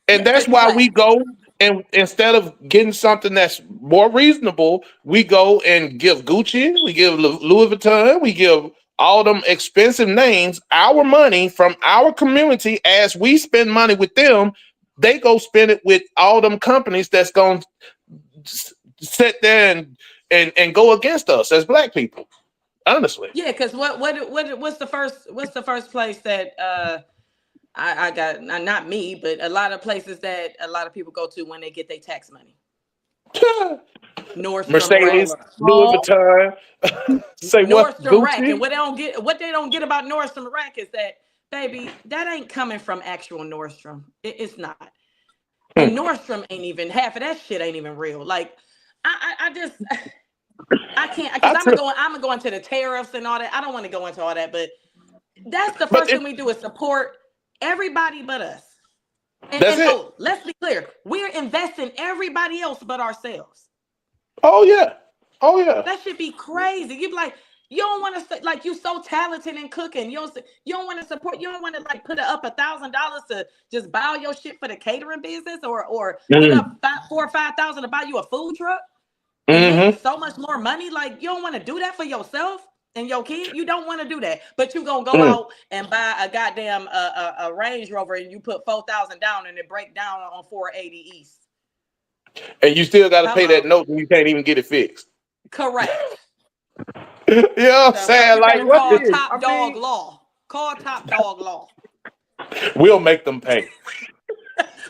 and that's why we go and instead of getting something that's more reasonable, we go and give Gucci, we give Louis Vuitton, we give all them expensive names, our money from our community. As we spend money with them, they go spend it with all them companies that's going to sit there and go against us as black people. Honestly, Yeah, because what's the first place that I got, not me, but a lot of places that a lot of people go to when they get their tax money. Nordstrom Mercedes, Rack. Louis Vuitton. Say what? Nordstrom Rack. Gucci? And what they don't get about Nordstrom Rack is that, baby, that ain't coming from actual Nordstrom. It's not. And Nordstrom ain't even, half of that shit ain't even real. Like, I just I can't, because I'm gonna go into the tariffs and all that. I don't want to go into all that, but that's the first thing we do is support everybody but us. And so let's be clear, we're investing everybody else but ourselves. Oh yeah. That should be crazy. You be like, you don't want to, like, you so talented in cooking. You don't want to support. You don't want to like put up $1,000 to just buy all your shit for the catering business, or put up $4,000 or $5,000 to buy you a food truck. And make so much more money. Like, you don't want to do that for yourself and your kid. You don't want to do that, but you gonna go out and buy a goddamn a Range Rover and you put $4,000 down and it break down on 480 East. And you still got to pay that note and you can't even get it fixed. Correct. You know what I'm saying? Like, call Top Dog Law. Call Top Dog Law. We'll make them pay.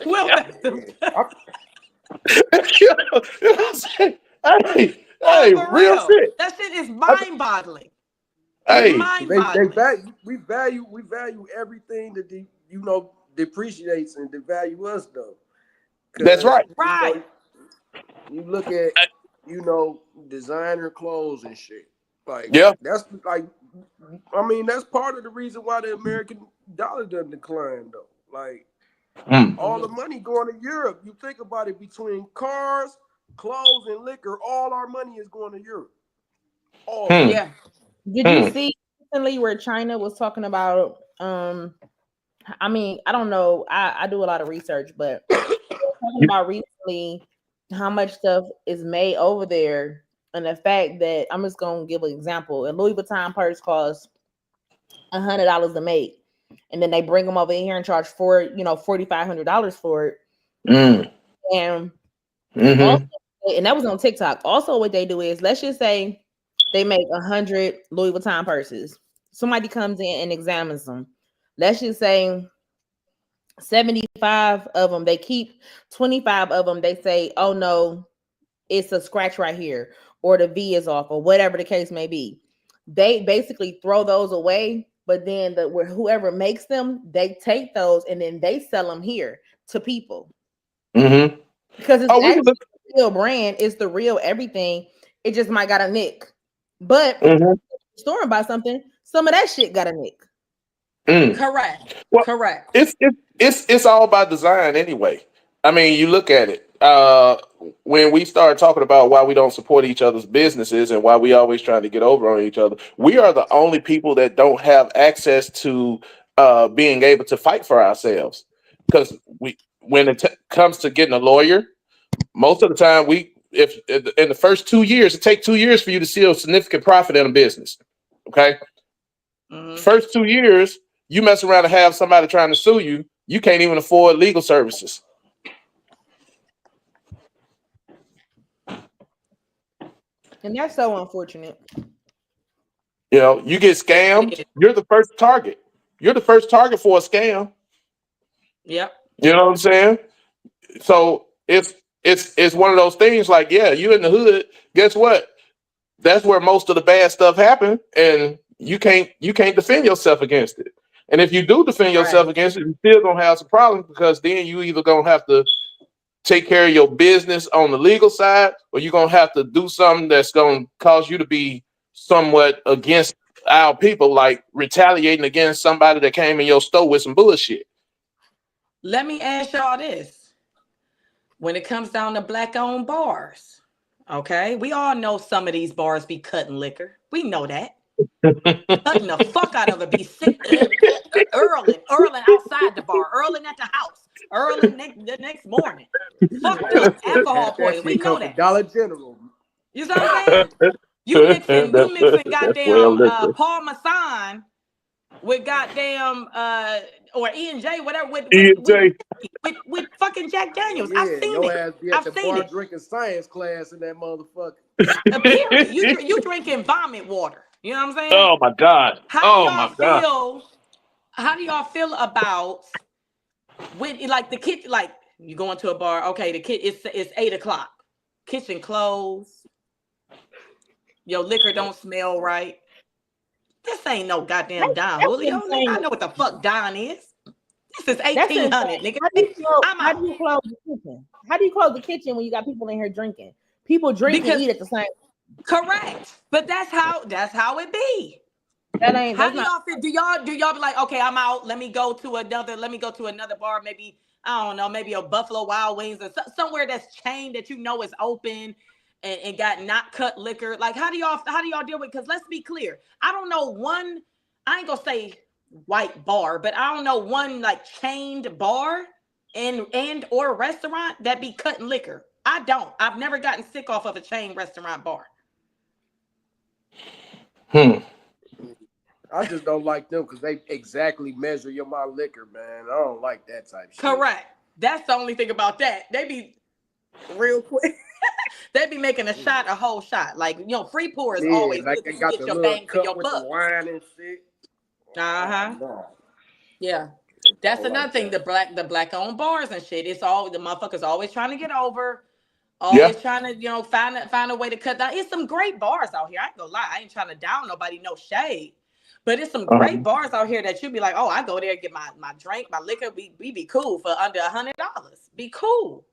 We'll make them pay. You know what I'm saying? Hey, real shit. That shit is mind-boggling. Hey, we value everything that depreciates and devalue us though. That's right. Right. You look at designer clothes and shit. Like, that's like, I mean, that's part of the reason why the American dollar doesn't decline though. Like, all the money going to Europe. You think about it, between cars, clothes, and liquor, all our money is going to Europe. Yeah. Did you see recently where China was talking about? I mean, I don't know. I do a lot of research, but talking about recently how much stuff is made over there, and the fact that, I'm just gonna give an example. A Louis Vuitton purse costs $100 to make, and then they bring them over here and charge $4,500 for it. And also, and that was on TikTok. Also, what they do is, let's just say they make 100 Louis Vuitton purses. Somebody comes in and examines them. Let's just say 75 of them they keep, 25 of them they say, oh no, it's a scratch right here, or the V is off, or whatever the case may be. They basically throw those away but then whoever makes them, they take those and then they sell them here to people Mm-hmm. because it's Oh, we can actually look. the real brand. It's the real everything. It just might got a nick, but Mm-hmm. store and buy something. Some of that shit got a nick. Mm. Correct. Well, Correct. it's all about design anyway. I mean, you look at it. When we start talking about why we don't support each other's businesses and why we always trying to get over on each other, we are the only people that don't have access to being able to fight for ourselves. Because when it comes to getting a lawyer, most of the time if in the first 2 years, it takes 2 years for you to see a significant profit in a business. Okay, first 2 years, you mess around and have somebody trying to sue you, you can't even afford legal services. And that's so unfortunate. You know, you get scammed, you're the first target. You're the first target for a scam. Yep. You know what I'm saying? So it's one of those things like, yeah, you in the hood, guess what? That's where most of the bad stuff happen, and you can't defend yourself against it. And if you do defend yourself against it, you still gonna have some problems because then you either gonna have to take care of your business on the legal side, or you're gonna have to do something that's gonna cause you to be somewhat against our people, like retaliating against somebody that came in your store with some bullshit. Let me ask y'all this. When it comes down to black-owned bars, okay, we all know some of these bars be cutting liquor. We know that. Cutting the fuck out of it, be sick, earling outside the bar, earling at the house, earling the next morning. Fucked up, alcohol poison. We know that. Dollar General. You know what I'm saying? You mixing goddamn Parmesan with goddamn or E&J, whatever, with fucking Jack Daniels. Yeah, I've seen your it. ass be at I've the seen bar it. drinking science class in that motherfucker. Period. You drinking vomit water. You know what I'm saying? Oh my God. How do y'all feel about when like the kid, like you going to a bar, okay, the kid it's 8:00. Kitchen closed. Your liquor don't smell right. This ain't no goddamn Don Julio. Nigga, I know what the fuck Don is. This is 1800, nigga. How do you close the kitchen? How do you close the kitchen when you got people in here drinking? People drink and eat at the same time. Correct. But that's how it be. How do y'all feel? Do y'all be like, okay, I'm out. Let me go to another bar. Maybe, I don't know, maybe a Buffalo Wild Wings or somewhere that's chained that you know is open and got not cut liquor. Like, how do y'all deal with? Because let's be clear. I don't know one, I ain't gonna say white bar, but I don't know one like chained bar and or restaurant that be cutting liquor. I don't. I've never gotten sick off of a chain restaurant bar. I just don't like them because they exactly measure your my liquor, man. I don't like that type shit. Correct. That's the only thing about that. They be real quick. They be making a whole shot. Like, you know, free pour is always like good. They got get the your little bang for cup your with buck. the wine and shit. Yeah. That's another thing. The black owned bars and shit. It's all the motherfuckers always trying to get over. Always trying to, you know, find a way to cut down. It's some great bars out here. I ain't gonna lie. I ain't trying to down nobody, no shade. But it's some great bars out here that you be like, oh, I go there and get my drink, my liquor. We be cool for under $100. Be cool.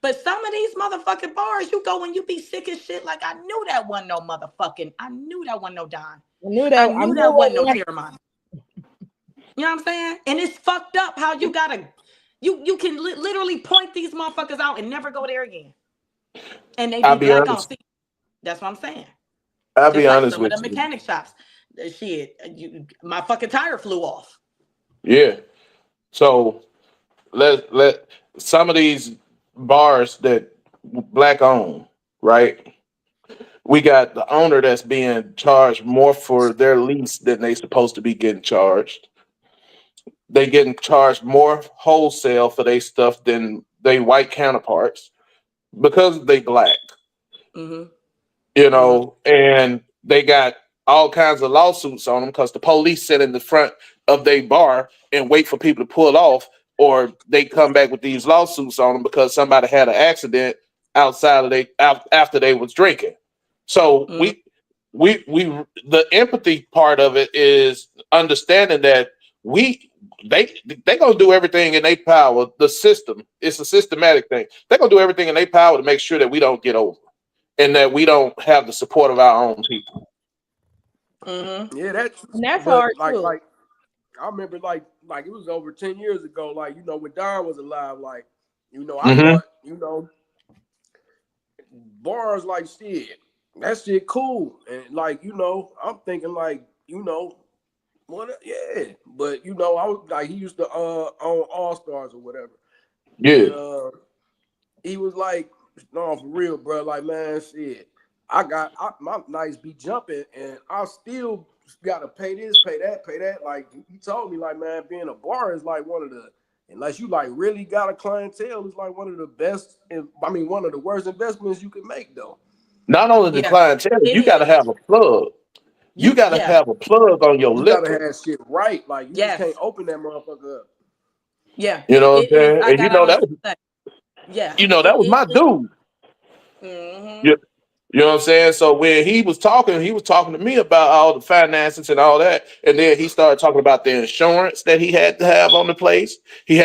But some of these motherfucking bars, you go and you be sick as shit. Like, I knew that wasn't no motherfucking. I knew that wasn't no Don. I knew that wasn't no Terramana. You know what I'm saying? And it's fucked up how you gotta, you can literally point these motherfuckers out and never go there again. And they be black on. That's what I'm saying. I'll be honest with you. Some of the mechanic shops, shit, my fucking tire flew off. Yeah. So let some of these bars that black owned, right? We got the owner that's being charged more for their lease than they supposed to be getting charged. They getting charged more wholesale for their stuff than they white counterparts because they black. Mm-hmm. You know, and they got all kinds of lawsuits on them because the police sit in the front of their bar and wait for people to pull off, or they come back with these lawsuits on them because somebody had an accident outside of after they was drinking. So the empathy part of it is understanding that they gonna do everything in their power. The system, it's a systematic thing. They're gonna do everything in their power to make sure that we don't get over and that we don't have the support of our own people. Mm-hmm. Yeah, that's hard too. Like I remember like it was over 10 years ago, like, you know, when Don was alive, like, you know, I thought, you know, bars like shit, that shit cool. And like, you know, I'm thinking like, you know, what, yeah. But you know, I was like, he used to own All Stars or whatever. Yeah. And, he was like, no, for real, bro. Like, man, shit, my nights be jumping, and I still gotta pay this, pay that. Like, he told me, like, man, being a bar is like one of the, unless you like really got a clientele, it's like one of the best, one of the worst investments you can make, though. Not only the clientele, you got to have a plug. You got to have a plug on your liquor. You got to have shit right. Like, you just can't open that motherfucker up. Yeah. You know what I'm saying? And you know that was, that was my dude. Mm-hmm. Yeah. You know what I'm saying? So when he was talking to me about all the finances and all that. And then he started talking about the insurance that he had to have on the place. He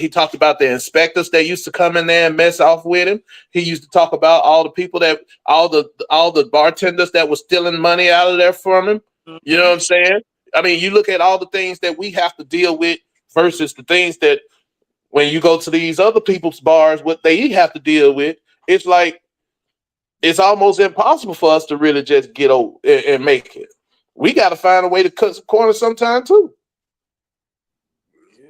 talked about the inspectors that used to come in there and mess off with him. He used to talk about all the people all the bartenders that were stealing money out of there from him. You know what I'm saying? I mean, you look at all the things that we have to deal with versus the things that when you go to these other people's bars, what they have to deal with. It's like, it's almost impossible for us to really just get over and make it. We got to find a way to cut some corners sometime too.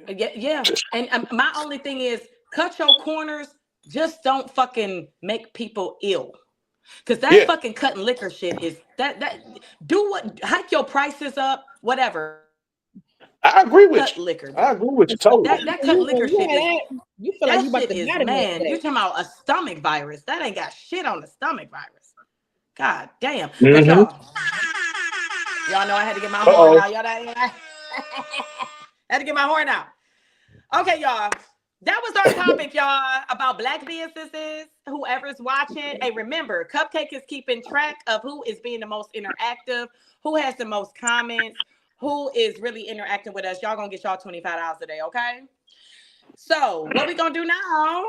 Yeah. And my only thing is, cut your corners. Just don't fucking make people ill. Because that fucking cutting liquor shit is that hike your prices up, whatever. I agree with you. Liquor. I agree with you totally. That cut liquor shit is, you feel like you about to man. You're talking about a stomach virus. That ain't got shit on the stomach virus. God damn. Mm-hmm. But y'all know I had to get my horn out. Y'all had to get my horn out. Okay, y'all. That was our topic, y'all, about Black businesses. Whoever's watching, hey, remember, Cupcake is keeping track of who is being the most interactive, who has the most comments, who is really interacting with us. Y'all gonna get y'all $25 a day, okay? So what we gonna do now?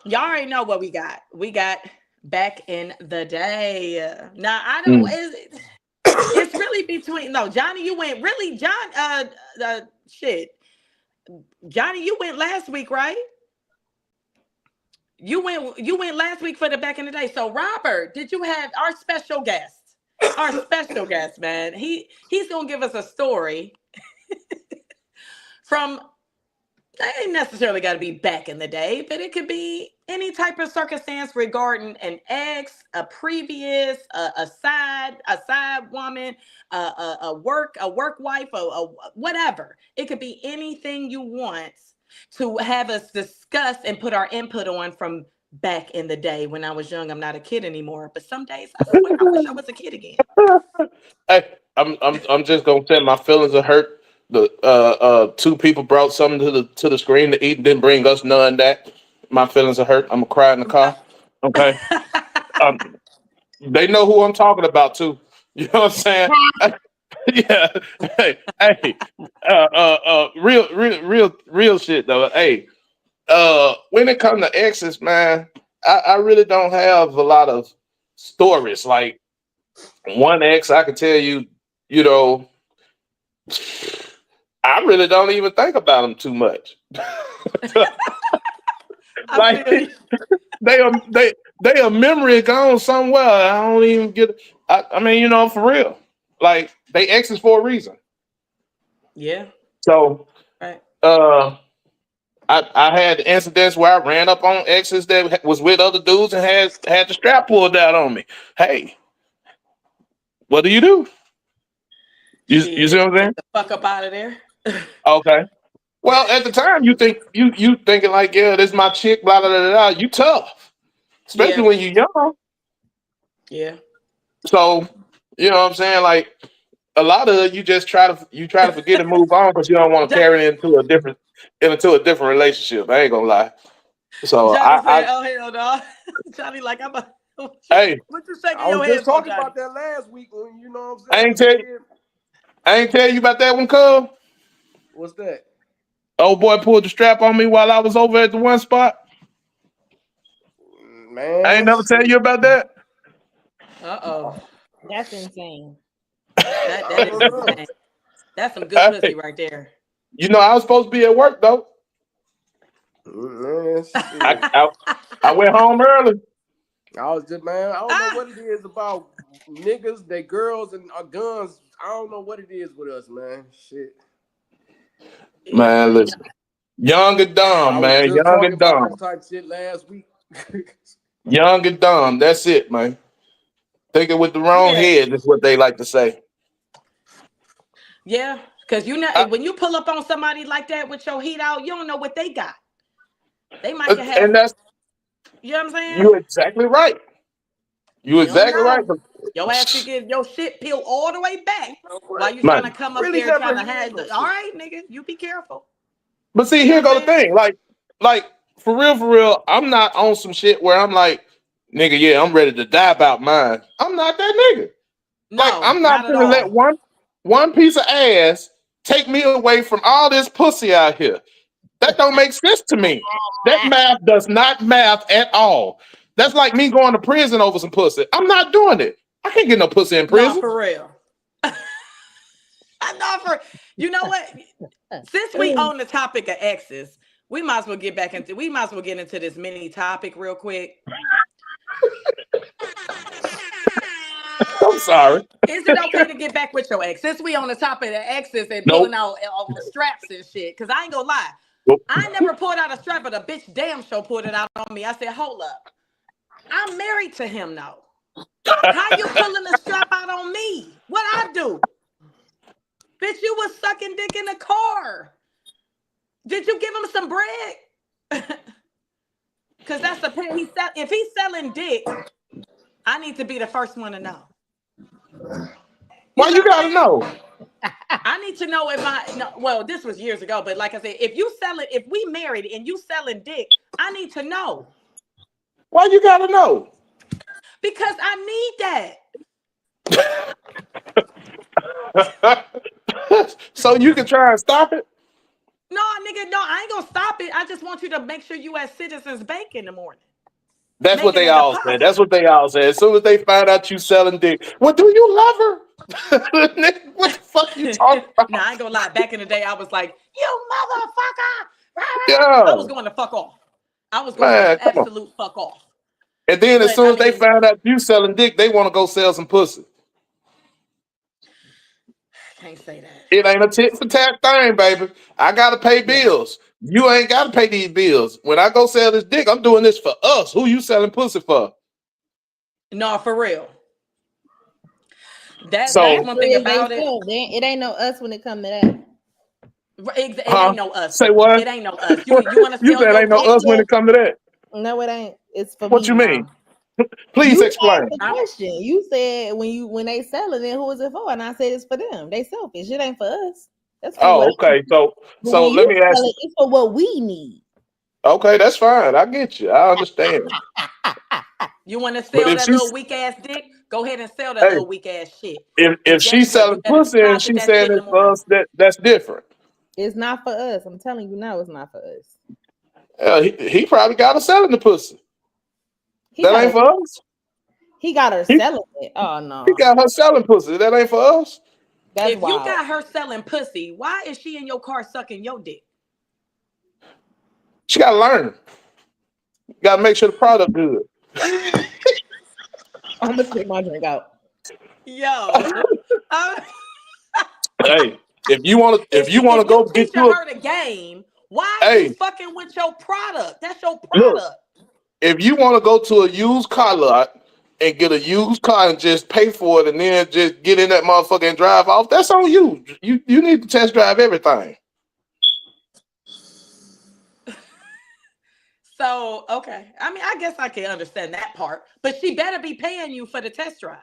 Y'all already know what we got. We got Back in the Day. Now I don't. It's really between. No, Johnny, you went really. Shit. Johnny, you went last week, right? You went last week for the Back in the Day. So Robert, did you have our special guest? Our special guest, man. He's gonna give us a story from. That ain't necessarily got to be back in the day, but it could be any type of circumstance regarding an ex, a previous, a side woman, a work wife, or whatever. It could be anything you want to have us discuss and put our input on from back in the day when I was young. I'm not a kid anymore, but some days I swear I wish I was a kid again. Hey, I'm just gonna say my feelings are hurt. The two people brought something to the screen to eat and didn't bring us none. That my feelings are hurt. I'm gonna cry in the car. Okay. They know who I'm talking about too. You know what I'm saying? Yeah. Hey. Real shit though. Hey. When it comes to exes, man, I really don't have a lot of stories. Like one ex, I could tell you, you know. I really don't even think about them too much. Like they are memory gone somewhere. I don't even get. I mean, you know, for real. Like they exes for a reason. Yeah. So, right. I had incidents where I ran up on exes that was with other dudes and had the strap pulled out on me. Hey, what do? You see what I'm saying? Get the fuck up out of there. Okay. Well, at the time, you thinking like, yeah, this is my chick, blah blah blah blah. You tough, especially when you're young. Yeah. So you know what I'm saying? Like a lot of you just try to forget and move on because you don't want to carry it into a different relationship. I ain't gonna lie. So Johnny said, "Oh hell no." Johnny like I'm a Hey, What you shaking I your was head just for, talking Johnny? about that last week when you know what I I'm ain't saying. I ain't tell you about that one, cuz. What's that? Old boy pulled the strap on me while I was over at the one spot. I ain't Man, never tell shit. you about that. Uh-oh. That's insane. That I is don't know. insane. That's some good pussy Hey, right there. you know I was supposed to be at work though. Man, I shit. I, I went home early. I was just, man, I don't know Ah, what it is about niggas, they girls, and guns. I don't know what it is with us, man. Shit. yeah. Man, listen. Young and I dumb, was man. just Young talking and about this dumb. type shit last week. Young and dumb. That's it, man. Thinking with the wrong Yeah. head is what they like to say. Yeah. Because you know, I, when you pull up on somebody like that with your heat out, you don't know what they got. They might can have, and that's you know what I'm saying? you exactly right. You You don't exactly right. know. Your ass could get your shit peeled all the way back You know while what? you trying to Man. come up Really there never trying to have had no all shit. right, nigga, you be careful. But see, You know here what go I'm the saying? thing. Like for real, I'm not on some shit where I'm like, nigga, yeah, I'm ready to die about mine. I'm not that nigga. Like, No, I'm not not at gonna let all. one piece of ass take me away from all this pussy out here. That don't make sense to me. That math does not math at all. That's like me going to prison over some pussy. I'm not doing it. I can't get no pussy in No, prison. for real. I know for you know what? Since we on the topic of exes, we might as well get into this mini topic real quick. I'm sorry. Is it okay to get back with your ex? Since we on the topic of exes and Nope. pulling out straps and shit, because I ain't gonna lie, Nope. I never pulled out a strap, but a bitch damn sure pulled it out on me. I said, hold up, I'm married to him now. How you pulling the strap out on me? What I do? Bitch, you was sucking dick in the car. Did you give him some bread? Because that's the thing. If he's selling dick, I need to be the first one to know. Why You know you what I'm gotta saying? know? I need to know well, this was years ago, but like I said, if we married and you selling dick, I need to know. Why you gotta know? Because I need that. So you can try and stop it? No, nigga, no, I ain't gonna stop it. I just want you to make sure you at Citizens Bank in the morning. That's what Making they a all said. deposit. That's what they all said. As soon as they find out you selling dick, well, do you love her? What the fuck you talking about? Nah, I ain't gonna lie. Back in the day, I was like, you motherfucker. I Yeah, was going to fuck off. I was going man, to come on. absolute fuck off. And then as But soon I as they mean, find out you selling dick, they want to go sell some pussy. can't say that. It ain't a tit for tat thing, baby. I gotta pay Yeah. bills. You ain't gotta pay these bills. When I go sell this dick, I'm doing this for us. Who you selling pussy for? No, for real. That's So, one Actually, thing it's they about it. self. It ain't no us when it come to that. It huh? ain't no us. Say what? It ain't no us. You want to You sell said your ain't no dick? us when Yeah. it come to that. No, it ain't. It's for What me you mean? now. Please You asked explain. the question. You said when they sell it, then who is it for? And I said it's for them. They selfish. It ain't for us. That's for Oh, what. okay. But So when let you me sell ask you. it, it's for what we need. Okay, that's fine. I get you. I understand. You want to But sell if that she's little weak ass dick? Go ahead and sell that hey, little weak ass shit. if But guess she's what? You selling better pussy and deposit she's that saying shit in the it's for morning. us, that's different. It's not for us. I'm telling you now, it's not for us. He probably got her selling the pussy. He That got ain't her. for us. He got her He, selling it. Oh he no, got her selling pussy. That ain't for us. that's If you wild. got her selling pussy, why is she in your car sucking your dick? She got to learn. Got to make sure the product good. I'm gonna spit my drink out. Yo, Hey, if you want to, if you want if to you go get teaching you a, her the game, why is you hey, fucking with your product? That's your look, product. if you want to go to a used car lot and get a used car and just pay for it and then just get in that motherfucker and drive off, that's on you. You need to test drive everything. So, okay. I mean, I guess I can understand that part, but she better be paying you for the test drive.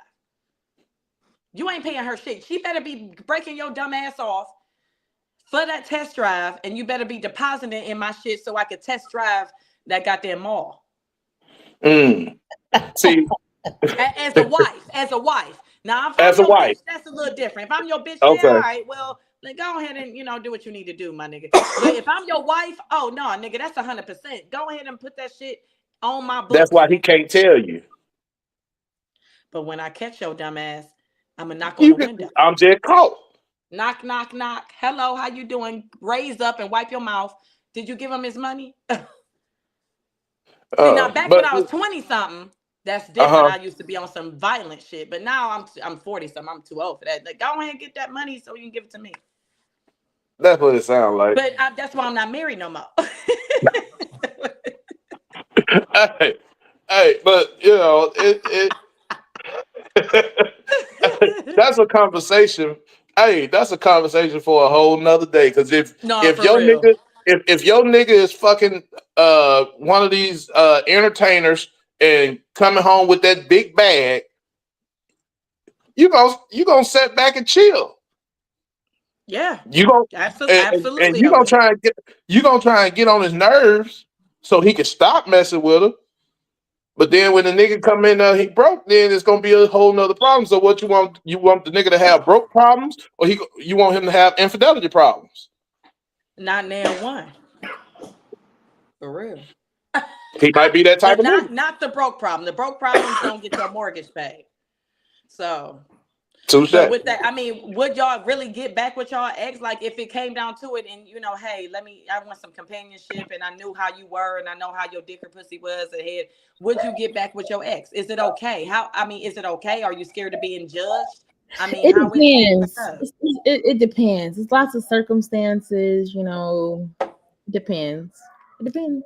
You ain't paying her shit. She better be breaking your dumb ass off for that test drive, and you better be depositing in my shit so I could test drive that goddamn mall. Mm. See, As a wife, as a wife. Now, if I'm As a your wife. bitch, that's a little different. If I'm your bitch, yeah, all Okay. right. Well, then go ahead and do what you need to do, my nigga. But if I'm your wife, oh no, nigga, that's 100%. Go ahead and put that shit on my That's books, why he nigga. can't tell you. But when I catch your dumb ass, I'ma knock on You the can, window. I'm just caught. Knock, knock, knock. Hello, how you doing? Raise up and wipe your mouth. Did you give him his money? See, now back when But I was 20 something, that's different. uh-huh. I used to be on some violent shit, but now I'm 40 something. I'm too old for that. Like, go ahead and get that money so you can give it to me. That's what it sounds like. But that's why I'm not married no more. hey, but that's a conversation. Hey, that's a conversation for a whole nother day. Because No, if for your real. nigga if your nigga is fucking one of these entertainers and coming home with that big bag, you gonna sit back and chill. Yeah, You gonna and absolutely. you I gonna will. try and get on his nerves so he can stop messing with her. But then when the nigga come in, he broke. Then it's gonna be a whole nother problem. So what you want? You want the nigga to have broke problems, or you want him to have infidelity problems? Not now one. For real. He might be that type But of nigga. not the broke problem. The broke problem is gonna get your mortgage paid. So, Touche. but with that, I mean, would y'all really get back with y'all ex? Like, if it came down to it, and hey, I want some companionship, and I knew how you were, and I know how your dick or pussy was ahead. Would you get back with your ex? Is it okay? Is it okay? Are you scared of being judged? I mean, It how is depends. it? It depends. It's lots of circumstances, It depends. It depends.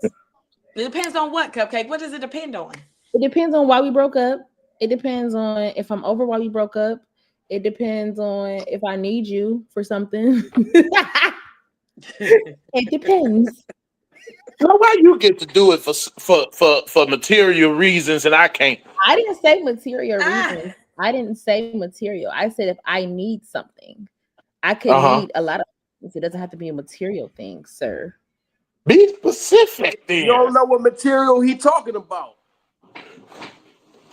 It depends on what, Cupcake. What does it depend on? It depends on why we broke up. It depends on if I'm over why we broke up. It depends on if I need you for something. It depends. Well, why you get to do it for material reasons and I can't? I didn't say material Ah, reasons. I didn't say material. I said if I need something, I could Uh huh. need a lot of things. It doesn't have to be a material thing, sir. Be specific You then. don't know what material he talking about.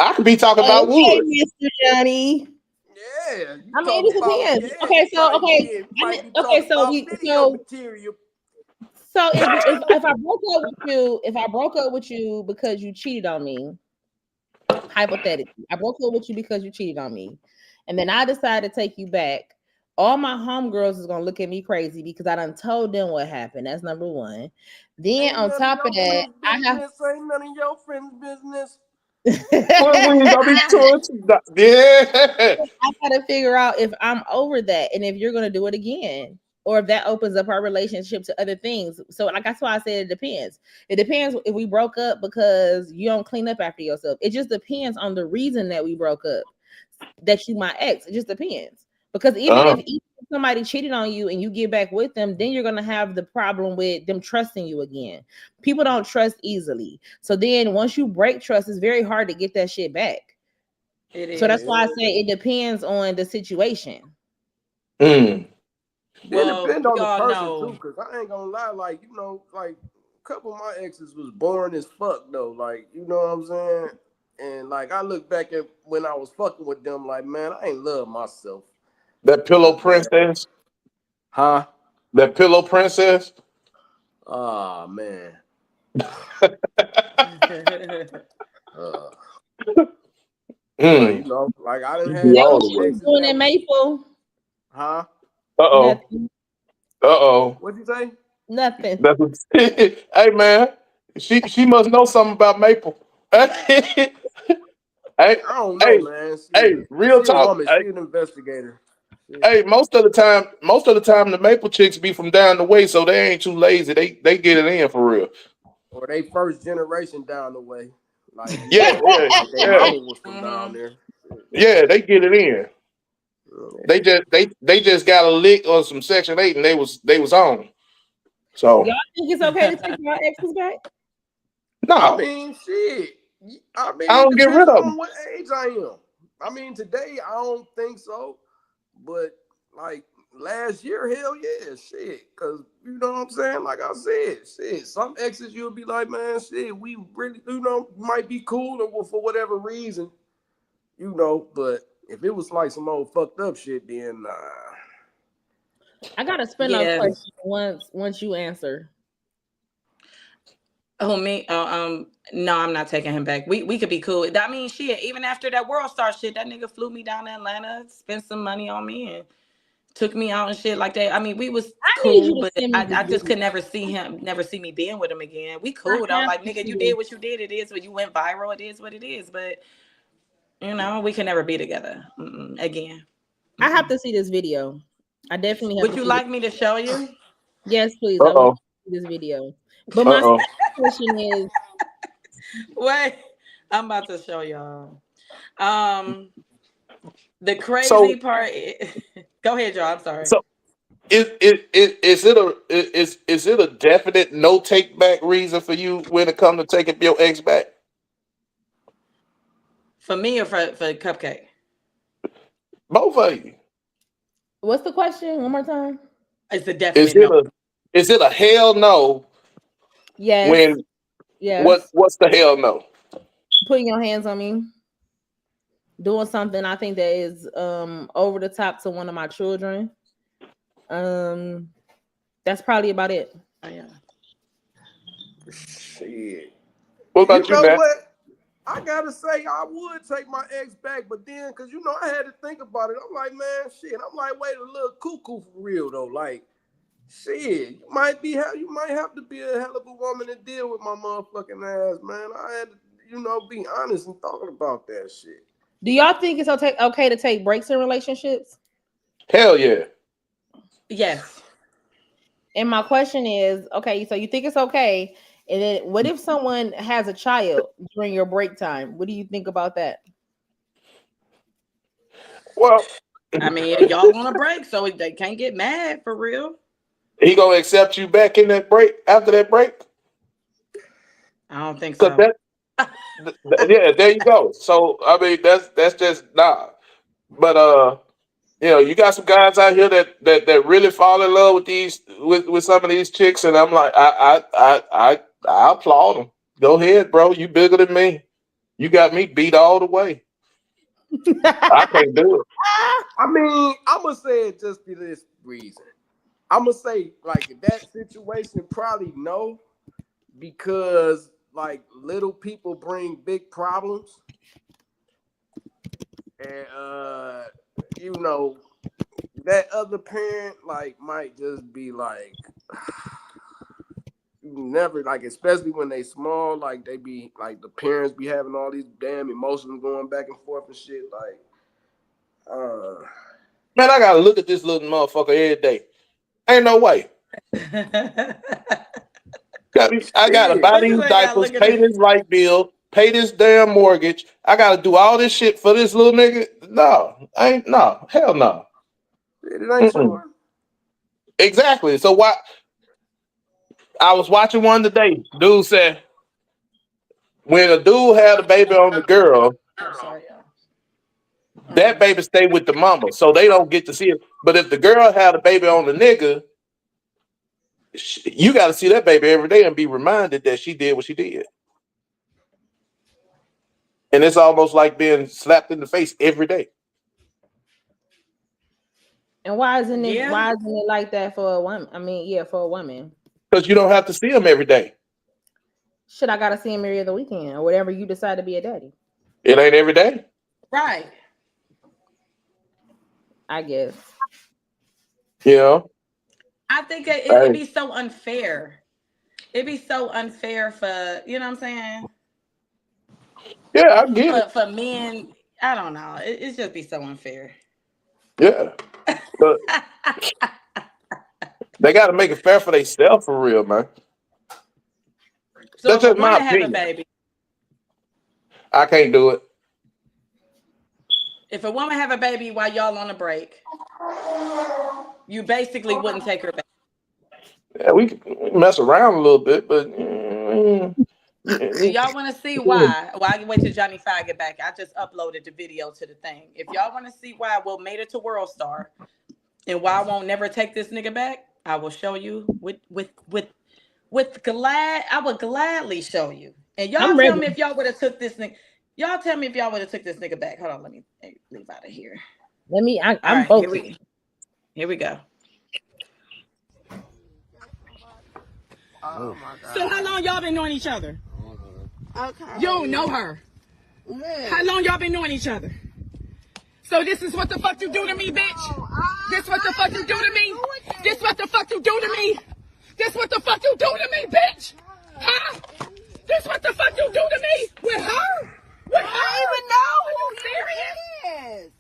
I could be talking about Okay, wood. Mr. Johnny. Yeah, you I mean, talk it about depends. Okay, so you might be talking about video material. So if I broke up with you, because you cheated on me, hypothetically, I broke up with you because you cheated on me, and then I decided to take you back. All my homegirls is gonna look at me crazy because I done told them what happened. That's number one. Then Ain't on none top of of your that, friends' I have business. Ain't none of your friends' business. Well, we ain't gonna be yeah. I gotta figure out if I'm over that and if you're gonna do it again, or if that opens up our relationship to other things. So, like that's why I said it depends. It depends if we broke up because you don't clean up after yourself. It just depends on the reason that we broke up. That you my ex. It just depends. Because even if somebody cheated on you and you get back with them, then you're gonna have the problem with them trusting you again. People don't trust easily. So then once you break trust, it's very hard to get that shit back. it So that's is. why I say it depends on the situation. Mm. It Well, depends we on the all person too, know. cause I ain't gonna lie, like like a couple of my exes was boring as fuck though, like you know what I'm saying. And like I look back at when I was fucking with them, like man, I ain't love myself. That pillow princess. Huh? That pillow princess. Oh man. But Mm. like I done You had do That all what the couple she was work. exes doing that in was, Maple. huh? Uh oh. Nothing. What'd you say? Nothing. That's what, hey man, she must know something about Maple. hey, I don't know, hey, man. hey, real She a talk. woman. Hey, She an investigator. hey, most of the time, the Maple chicks be from down the way, so they ain't too lazy. They get it in for real. Or they first generation down the way. Like Yeah, yeah, like they yeah, mama was from down Mhm. there. yeah. They get it in. They just got a lick or some Section 8, and they was on. So Y'all think it's okay to take your exes back? I no, mean, shit. I I mean, don't get rid depending of them. on what age I am. I mean, today I don't think so, but like last year, hell yeah, shit. Cause you know what I'm saying? Like I said, shit. Some exes you'll be like, man, shit, we really, might be cool or for whatever reason. you know. But if it was like some old fucked up shit, then I gotta spin a question once you answer. Oh me? No, I'm not taking him back. We could be cool. I mean, shit. Even after that World Star shit, that nigga flew me down to Atlanta, spent some money on me, and took me out and shit like that. I mean, we was I need you cool, to but send me I this just could video. never see me being with him again. We I cool though. have Like to nigga, see you this. did what you did. It is what you went viral. It is what it is. But you know, we can never be together again. I have to see this video. I definitely have Would to you see like this. me to show you? Yes, please. Uh I want oh. to see this video. But Uh my oh. second question is, Wait, I'm about to show y'all. The So crazy part. Go ahead, Joe. I'm sorry. so is it a definite no take back reason for you when it comes to taking your ex back? For me or for Cupcake? Both of you. what's the question? One more time. It's a Is definite it no. a hell no Yes. when Yes. what's the hell no? Putting your hands on me. Doing something I think that is over the top to one of my children. That's probably about it. Oh, yeah. shit. What You about you, know Matt? what? I gotta say I would take my ex back, but then cause you know I had to think about it. I'm like, man, shit. I'm like, wait a little cuckoo for real though. Like, shit, you might have to be a hell of a woman to deal with my motherfucking ass, man. I had to, you know, be honest and talking about that shit. Do y'all think it's okay to take breaks in relationships? Hell yeah. Yes. And my question is, okay, so you think it's okay, and then what if someone has a child during your break time? What do you think about that? Well, I mean, y'all on a break, so they can't get mad for real. he gonna accept you back in that break after that break? I don't think Cause so. yeah, there you go. So I mean that's just nah. But you know, you got some guys out here that really fall in love with with some of these chicks, and I'm like, I applaud them. Go ahead, bro. You bigger than me. You got me beat all the way. I can't do it. I mean, I'm gonna say it just for this reason. I'm gonna say like in that situation, probably no, because like little people bring big problems, and you know that other parent like might just be like never like, especially when they small, like they be like the parents be having all these damn emotions going back and forth and shit. Like, Man, I gotta look at this little motherfucker every day. Ain't no way. I gotta shit. buy What you these ain't gotta diapers, look at pay this? this light bill, pay this damn mortgage. I gotta do all this shit for this little nigga. No, hell no. It ain't Mm-mm. yours. Exactly. So why? I was watching one today. Dude said when a dude had a baby on the girl, Oh, sorry, y'all. that baby stay with the mama, so they don't get to see it. But if the girl had a baby on the nigga, you got to see that baby every day and be reminded that she did what she did. And it's almost like being slapped in the face every day. And why isn't it? Yeah. Why isn't it like that for a woman? I mean, yeah, for a woman. Because you don't have to see them every day. Shit, I gotta see him every other weekend or whatever you decide to be a daddy. It ain't every day. Right. I guess. You know? I think it'd Hey. be so unfair. It'd be so unfair for, you know what I'm saying? Yeah, I get it. For men, I don't know. It's just be so unfair. Yeah. But they got to make it fair for themselves for real, man. So That's if a just my woman have a opinion. baby, I can't do it. if a woman have a baby while y'all on a break, you basically wouldn't take her back. Yeah, we can mess around a little bit, but Do y'all want to see why? Well, I can wait till Johnny Five get back. I just uploaded the video to the thing. If y'all want to see why Will made it to World Star and why I won't never take this nigga back, I will show you with glad. I would gladly show you. And y'all I'm tell ready. me if y'all would have took this nigga. Y'all tell me if y'all would have took this nigga back. Hold on, let me leave out of here. I'm All both. right, here we go. Oh my God. So how long y'all been knowing each other? Okay. You don't know her. Yeah. How long y'all been knowing each other? So this is what the fuck you do to me, bitch? This what the fuck you do to me? This what the fuck you do to me? This what the fuck you do to me, bitch? Huh? This what the fuck you do to me? With her? With her? I don't even know Are you who serious? he is.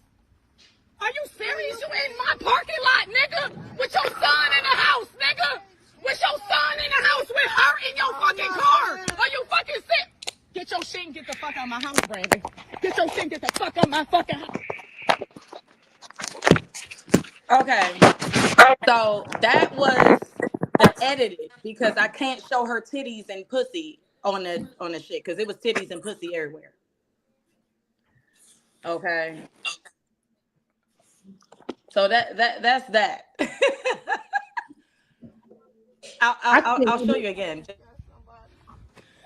Are you serious? You in my parking lot, nigga? With your son in the house, nigga? With your son in the house with her in your fucking car? Are you fucking sick? Get your shit and get the fuck out of my house, Brandon. Get your shit and get the fuck out of my fucking house. Okay. So that was the edited because I can't show her titties and pussy on the shit because it was titties and pussy everywhere. Okay. So that's that. I'll show you again.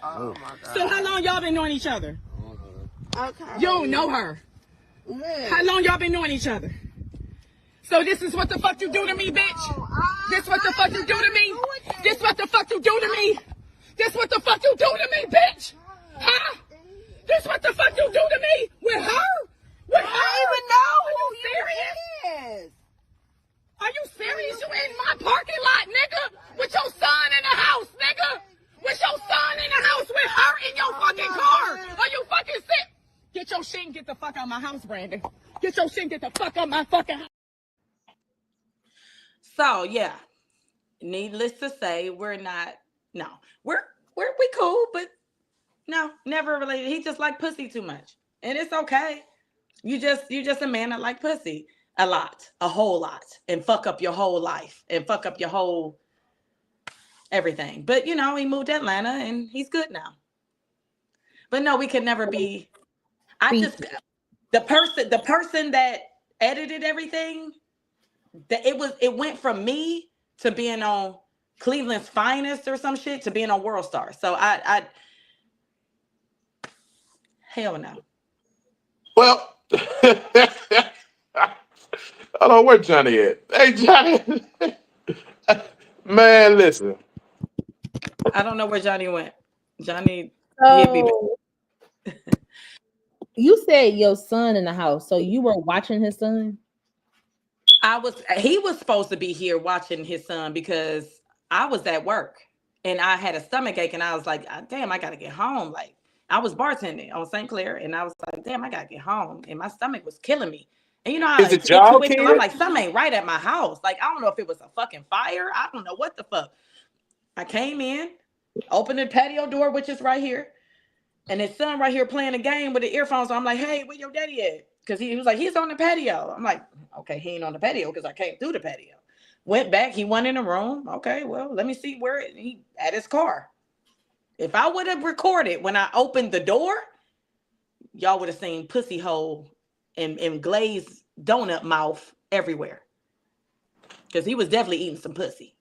Oh my God. So how long y'all been knowing each other? Okay. You don't know her. Yeah. How long y'all been knowing each other? So this is what the fuck you do to me, bitch? This what the fuck you do to me? This what the fuck you do to me? This what the fuck you do to me, bitch? Huh? This what the fuck you do to me? With her? With her? I don't even know Are you who serious? he is. Are you serious? You in my parking lot, nigga? With your son in the house, nigga? With your son in the house with her in your fucking car? Are you fucking sick? Get your shit and get the fuck out of my house, Brandon. Get your shit and get the fuck out of my fucking house. So yeah, needless to say, we're we cool, but no, never related. He just like pussy too much, and it's okay. You just a man that like pussy a lot, a whole lot, and fuck up your whole life and fuck up your whole everything. But you know, he moved to Atlanta and he's good now. But no, we could never be. The person that edited everything. It went from me to being on Cleveland's Finest or some shit to being on World Star. So I hell no. Well, hold on, where Johnny at? Hey, Johnny. Man, listen. I don't know where Johnny went. Johnny, he'd be back. You said your son in the house, so you were watching his son? He was supposed to be here watching his son because I was at work and I had a stomach ache and I was like, damn, I gotta get home. Like I was bartending on St. Clair and I was like, damn, I gotta get home. And my stomach was killing me. And you know how Is it y'all, kid? I'm like, something ain't right at my house. Like, I don't know if it was a fucking fire. I don't know what the fuck. I came in, opened the patio door, which is right here. And his son right here playing a game with the earphones. So I'm like, hey, where your daddy at? Because he was like, he's on the patio. I'm like, okay, he ain't on the patio because I came through the patio. Went back, he went in the room. Okay, well, let me see where he at his car. If I would have recorded when I opened the door, y'all would have seen pussy hole and glazed donut mouth everywhere. Because he was definitely eating some pussy.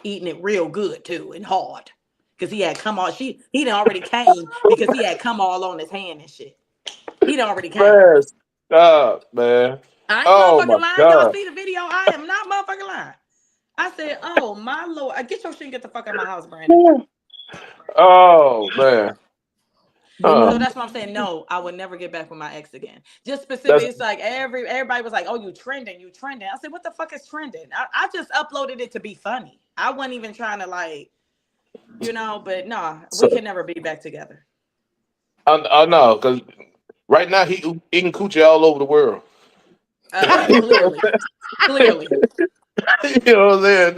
Eating it real good too and hard. Because he had come all he done already came because he had come all on his hand and shit. He done already came. Man, stop, man. I ain't motherfucking lying. God. Y'all see the video? I am not motherfucking lying. I said, oh my Lord. Get your shit and get the fuck out of my house, Brandon. Oh man. So that's what I'm saying. No, I would never get back with my ex again. Just specifically, it's like everybody was like, oh, you trending. I said, what the fuck is trending? I just uploaded it to be funny. I wasn't even trying to like, but no, we can never be back together. I know, because right now he eating coochie all over the world. Clearly. You know what I'm saying?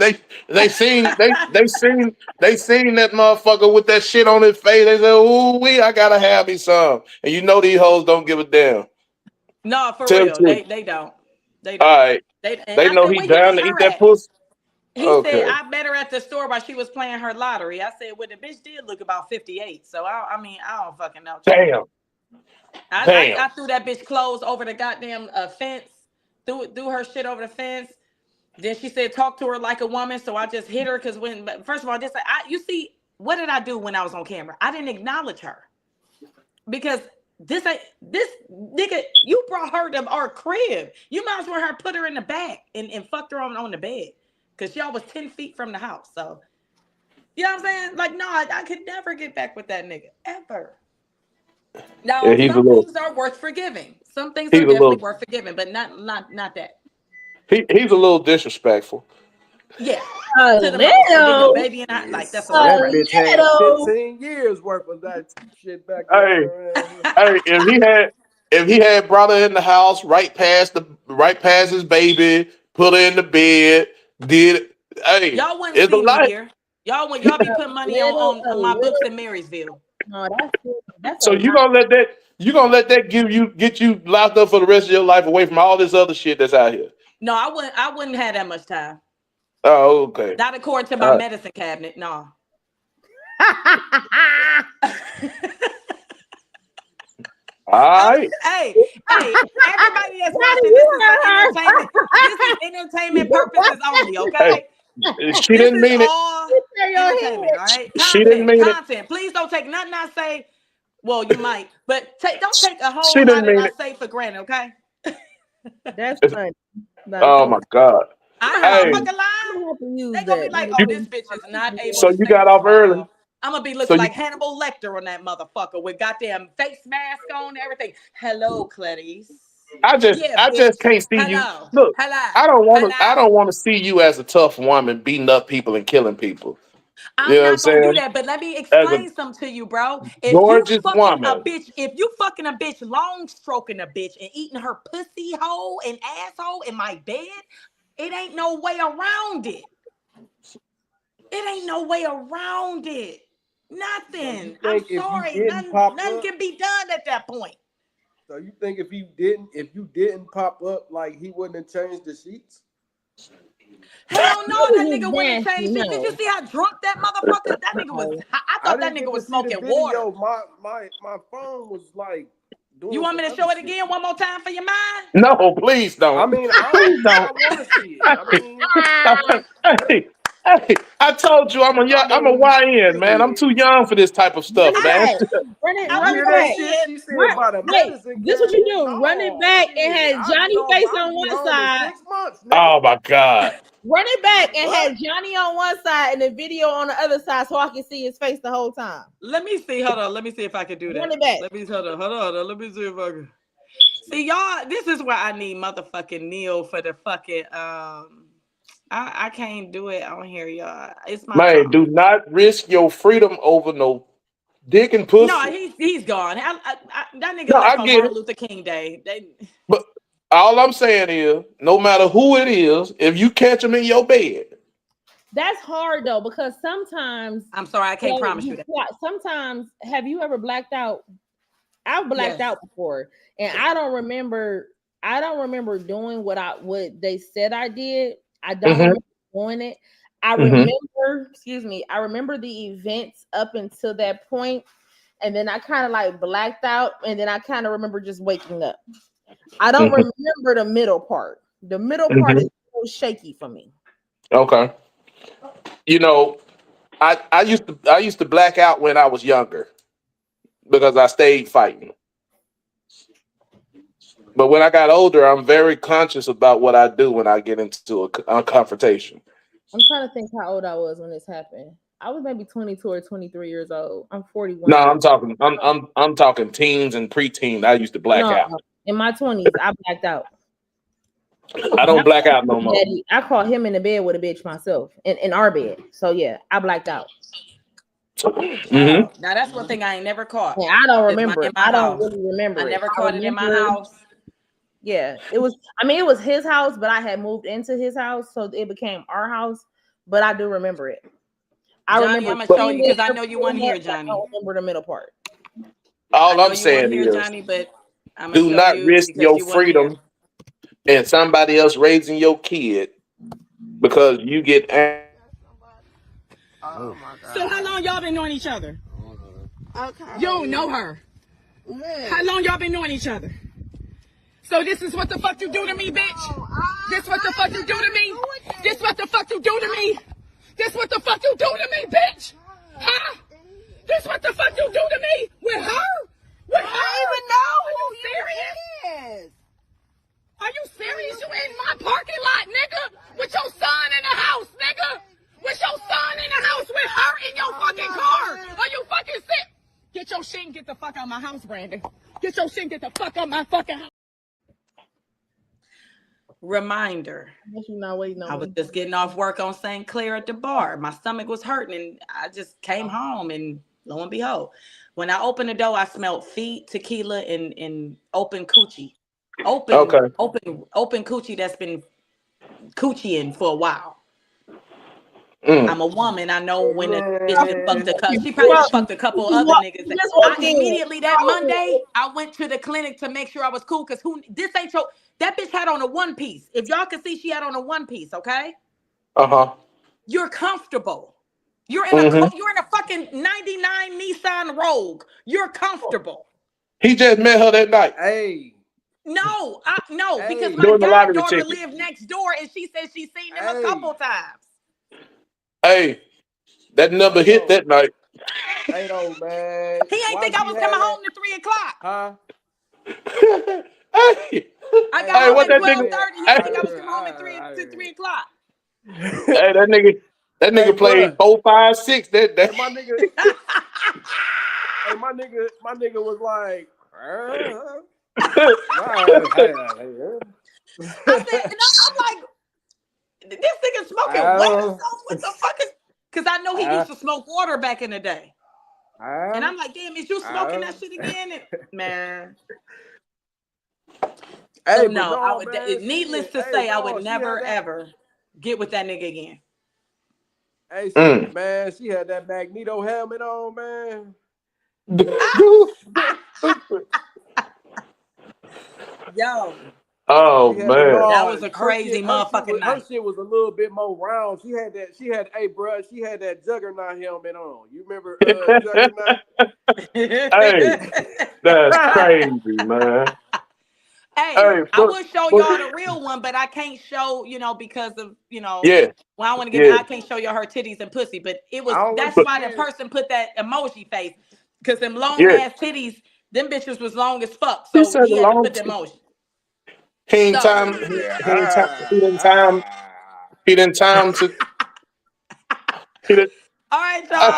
They seen that motherfucker with that shit on his face. They said, "Ooh, I gotta have me some." And you know these hoes don't give a damn. No, for real, they don't. They don't. All right. They know he down to eat that pussy. He said, I met her at the store while she was playing her lottery. I said, well, the bitch did look about 58. So, I don't fucking know. Damn. I threw that bitch clothes over the goddamn fence. Threw her shit over the fence. Then she said, talk to her like a woman. So I just hit her because first of all, just you see, what did I do when I was on camera? I didn't acknowledge her. Because This nigga, you brought her to our crib. You might as well put her in the back and fucked her on the bed. Because y'all was 10 feet from the house. So, you know what I'm saying? Like, no, I could never get back with that nigga. Ever. Now, Yeah, some things are worth forgiving. Some things are definitely worth forgiving, but not that. He's a little disrespectful. Yeah. A To the most. And then little. the baby and I, like, that's a That little bitch crazy. had 15 years worth of that shit back there. Hey, if he had brought her in the house right past his baby, put her in the bed, Y'all wouldn't it's a see me life. here. Y'all be putting money on my books in Marysville. No, that's So you gonna let that get you locked up for the rest of your life away from all this other shit that's out here? No, I wouldn't have that much time. Oh, okay. Not according to my medicine cabinet. No. All right. Hey, everybody that's watching, this is for entertainment. This is entertainment purposes only, okay? She didn't mean it. All entertainment, all right? She didn't mean it. Content. Please don't take nothing I say. Well, you might, but don't take a whole She lot didn't that mean I it. say for granted, okay? That's funny. Oh my God. I Hey. don't fucking lie. They gonna be like, oh, this bitch is not able So to you stay got for a off early? while. I'm gonna be looking So like Hannibal Lecter on that motherfucker with goddamn face mask on and everything. Hello, Clarice. I just can't see you. Hello. Look, Hello. I Hello. don't want to see you as a tough woman beating up people and killing people. I'm You know what I'm not gonna do saying? that, but let me As a explain something to you, bro. If gorgeous you fucking woman. a bitch, long stroking a bitch, and eating her pussy hole and asshole in my bed, it ain't no way around it. It ain't no way around it. Nothing. So I'm sorry. Nothing can be done at that point. So you think if you didn't pop up, like he wouldn't have changed the sheets? Hell no, that nigga wouldn't change shit. Did you see how drunk that motherfucker? That nigga was. I thought that nigga was smoking water. My phone was like. You want me to show it again one more time for your mind? No, please don't. I mean, I want to see it. I mean, Hey, I told you I'm a YN, man. I'm too young for this type of stuff, man. Run it hear back. that shit she said about a medicine. This what you do. cabinet? Run it back and had Johnny face on one side. 6 months, Oh my God. Run it back and had Johnny on one side and the video on the other side so I can see his face the whole time. Let me see. Hold on. Let me see if I can do that. Run it back. Hold on. Let me see if I can. See, y'all, this is where I need motherfucking Neil for the fucking I can't do it on here, y'all. It's my Man, fault. do not risk your freedom over no dick and pussy. No, he's gone. That nigga No, left I on get Martin it. Luther King Day. But all I'm saying is, no matter who it is, if you catch them in your bed, That's hard though, because sometimes I'm sorry, I can't promise you that. Sometimes, have you ever blacked out? I've blacked out before, and I don't remember doing what they said I did. I don't remember doing it. I remember, I remember the events up until that point, and then I kind of like blacked out, and then I kind of remember just waking up. I don't remember the middle part. The middle part is a little shaky for me. okay. You know, I used to black out when I was younger because I stayed fighting. But when I got older, I'm very conscious about what I do when I get into a confrontation. I'm trying to think how old I was when this happened. I was maybe 22 or 23 years old. I'm 41. No, I'm talking teens and preteen. I used to black out. In my 20s, I blacked out. I don't black out no more. I caught him in the bed with a bitch myself, in our bed. So yeah, I blacked out. Now that's one thing I ain't never caught. Yeah, I don't remember. I don't really remember. I never caught it in my house. Yeah, it was his house, but I had moved into his house, so it became our house. But I do remember it. Johnny, I'm gonna show you because I know you weren't here, Johnny. I don't remember the middle part. All I'm saying is, Johnny, but do not risk your freedom and somebody else raising your kid because you get. Oh my God. So how long y'all been knowing each other? Okay. You don't know her. Yeah. How long y'all been knowing each other? So this is what the fuck you do to me, bitch? This what the fuck you do to me? This what the fuck you do to me? This what the fuck you do to me, bitch? Huh? This what the fuck you do to me? With her? I don't even know who you is. Are you serious? You in my parking lot, nigga? With your son in the house, nigga? With your son in the house with her in your fucking car? Are you fucking sick? Get your shit and get the fuck out of my house, Brandon. Get your shit and get the fuck out of my fucking house. Reminder. I guess you're not waiting on I was me. just getting off work on St. Clair at the bar. My stomach was hurting and I just came home and lo and behold, when I opened the door, I smelled feet, tequila, and open coochie. Open coochie that's been coochieing for a while. I'm a woman. I know when a bitch done fucked a couple. She probably fucked a couple other niggas. Immediately that Monday, I went to the clinic to make sure I was cool. Cause this ain't your. That bitch had on a one piece. If y'all can see, she had on a one piece. Okay. You're comfortable. You're in a fucking 99 Nissan Rogue. You're comfortable. He just met her that night. Hey. No, because my Doing the lottery goddaughter ticket. lived next door and she said she's seen him a couple times. Hey, that number hit that night. Hey, though, man. He ain't think I was coming home to 3 o'clock. Huh? Hey. I got home what at that nigga? 12:30. He didn't think I was coming home at 3 o'clock. Hey, that nigga played bruh. 4, 5, 6. That Hey, my nigga. Hey, my nigga was like. I said, and I'm like, this nigga smoking what? What the fuck is? Because I know he used to smoke water back in the day. And I'm like, damn, is you smoking that shit again? And, man. Hey, So no, I would. man, Needless to say, I would never ever get with that nigga again. Hey, man, she had that Magneto helmet on, man. Yo. Oh man, that was a crazy motherfucking night. Her shit was a little bit more round. She had that Juggernaut helmet on. You remember Juggernaut? Hey, that's crazy, man. Hey, I will show y'all the real one, but I can't show, because of, well, I want to get, I can't show y'all her titties and pussy, but that's why the person put that emoji face, because them long ass titties, them bitches was long as fuck, so he had to put the emoji. He didn't time to. All right, y'all.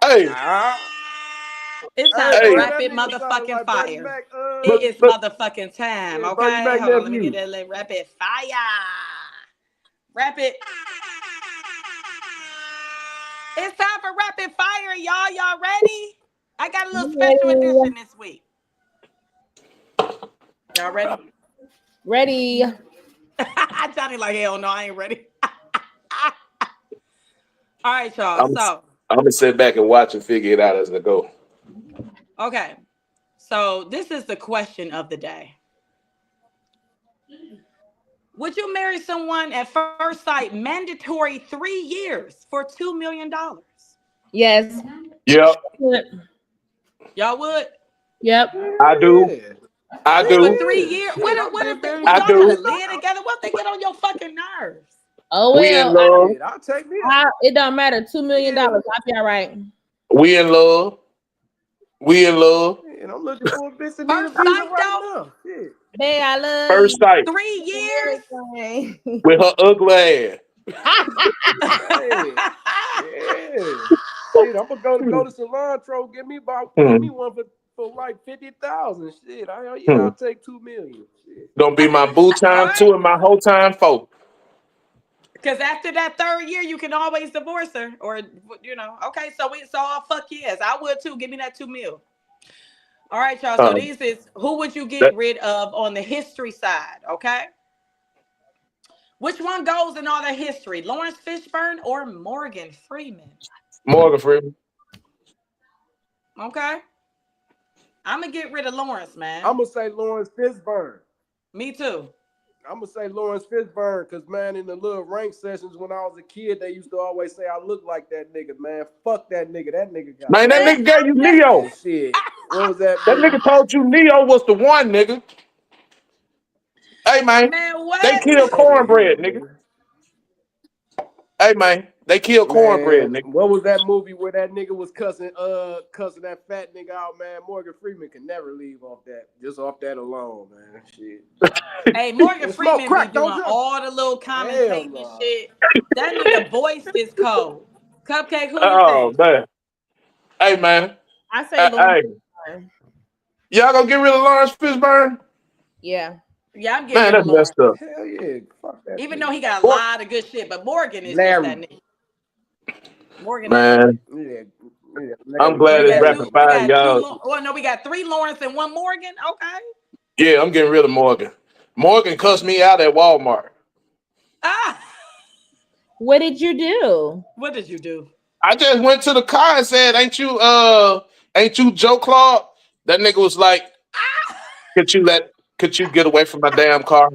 Hey. It's time to rapid motherfucking fire. It is motherfucking time, okay? Hold on, let me get that rapid fire. Rapid. It's time for rapid fire, y'all. Y'all ready? I got a little special edition this week. Y'all ready? Ready. Johnny like, hell no, I ain't ready. All right, y'all. I'm gonna sit back and watch and figure it out as I go. Okay. So this is the question of the day. Would you marry someone at first sight, mandatory 3 years for $2 million? Yes. Yep. Y'all would? Yep. I do. I do. For 3 years? What if y'all gotta live together? What if they get on your fucking nerves? Oh well. We in love. I'll take me. It don't matter. $2 million. I'll be all right. We in love. We in love. And I'm looking for a bitch that First sight, though. Hey, I love First sight. 3 years with her ugly ass. Shit, I'm gonna go to Cilantro. Give me one for like 50,000. Shit, I'll take 2 million. Shit. Gonna be my boo time 2 and my whole time 4. Because after that 3rd year, you can always divorce her, or Okay, so all fuck yes, I would too. Give me that 2 mil. All right, y'all. So this is who would you get rid of on the history side? Okay. Which one goes in all the history? Lawrence Fishburne or Morgan Freeman? Morgan Freeman. Okay. I'm gonna get rid of Lawrence, man. I'm gonna say Lawrence Fishburne. Me too. I'm gonna say Lawrence Fishburne because, man, in the little rank sessions when I was a kid, they used to always say I look like that nigga, man. Fuck that nigga. That nigga got. Man, that nigga gave you Neo. Shit. What was that? That nigga told you Neo was the one, nigga. Hey, man. Man, what? They killed cornbread, nigga. Hey, man. They killed cornbread, nigga. What was that movie where that nigga was cussing that fat nigga out, man? Morgan Freeman can never leave off that. Just off that alone, man. Shit. Hey, Morgan Smoke Freeman crack, be doing don't you? all the little commentating Hell no. shit. That nigga voice is cold. Cupcake, who you Oh think? man. Hey man. I say Hey, Lawrence Fishburne. y'all gonna get rid of Lawrence Fishburne? Yeah. Yeah, I'm Man, getting rid of that's Lawrence. messed up. Hell yeah. Fuck that. Even nigga. though he got a lot of good shit, but Morgan is Larry. just that nigga. Morgan. Man, Yeah, I'm glad We it's got rapid two. fire, y'all. Well, no, we got 3 Lawrence and 1 Morgan. Okay. Yeah, I'm getting rid of Morgan. Morgan cussed me out at Walmart. Ah, What did you do? what did you do? I just went to the car and said, ain't you Joe Claude? That nigga was like, could you get away from my damn car?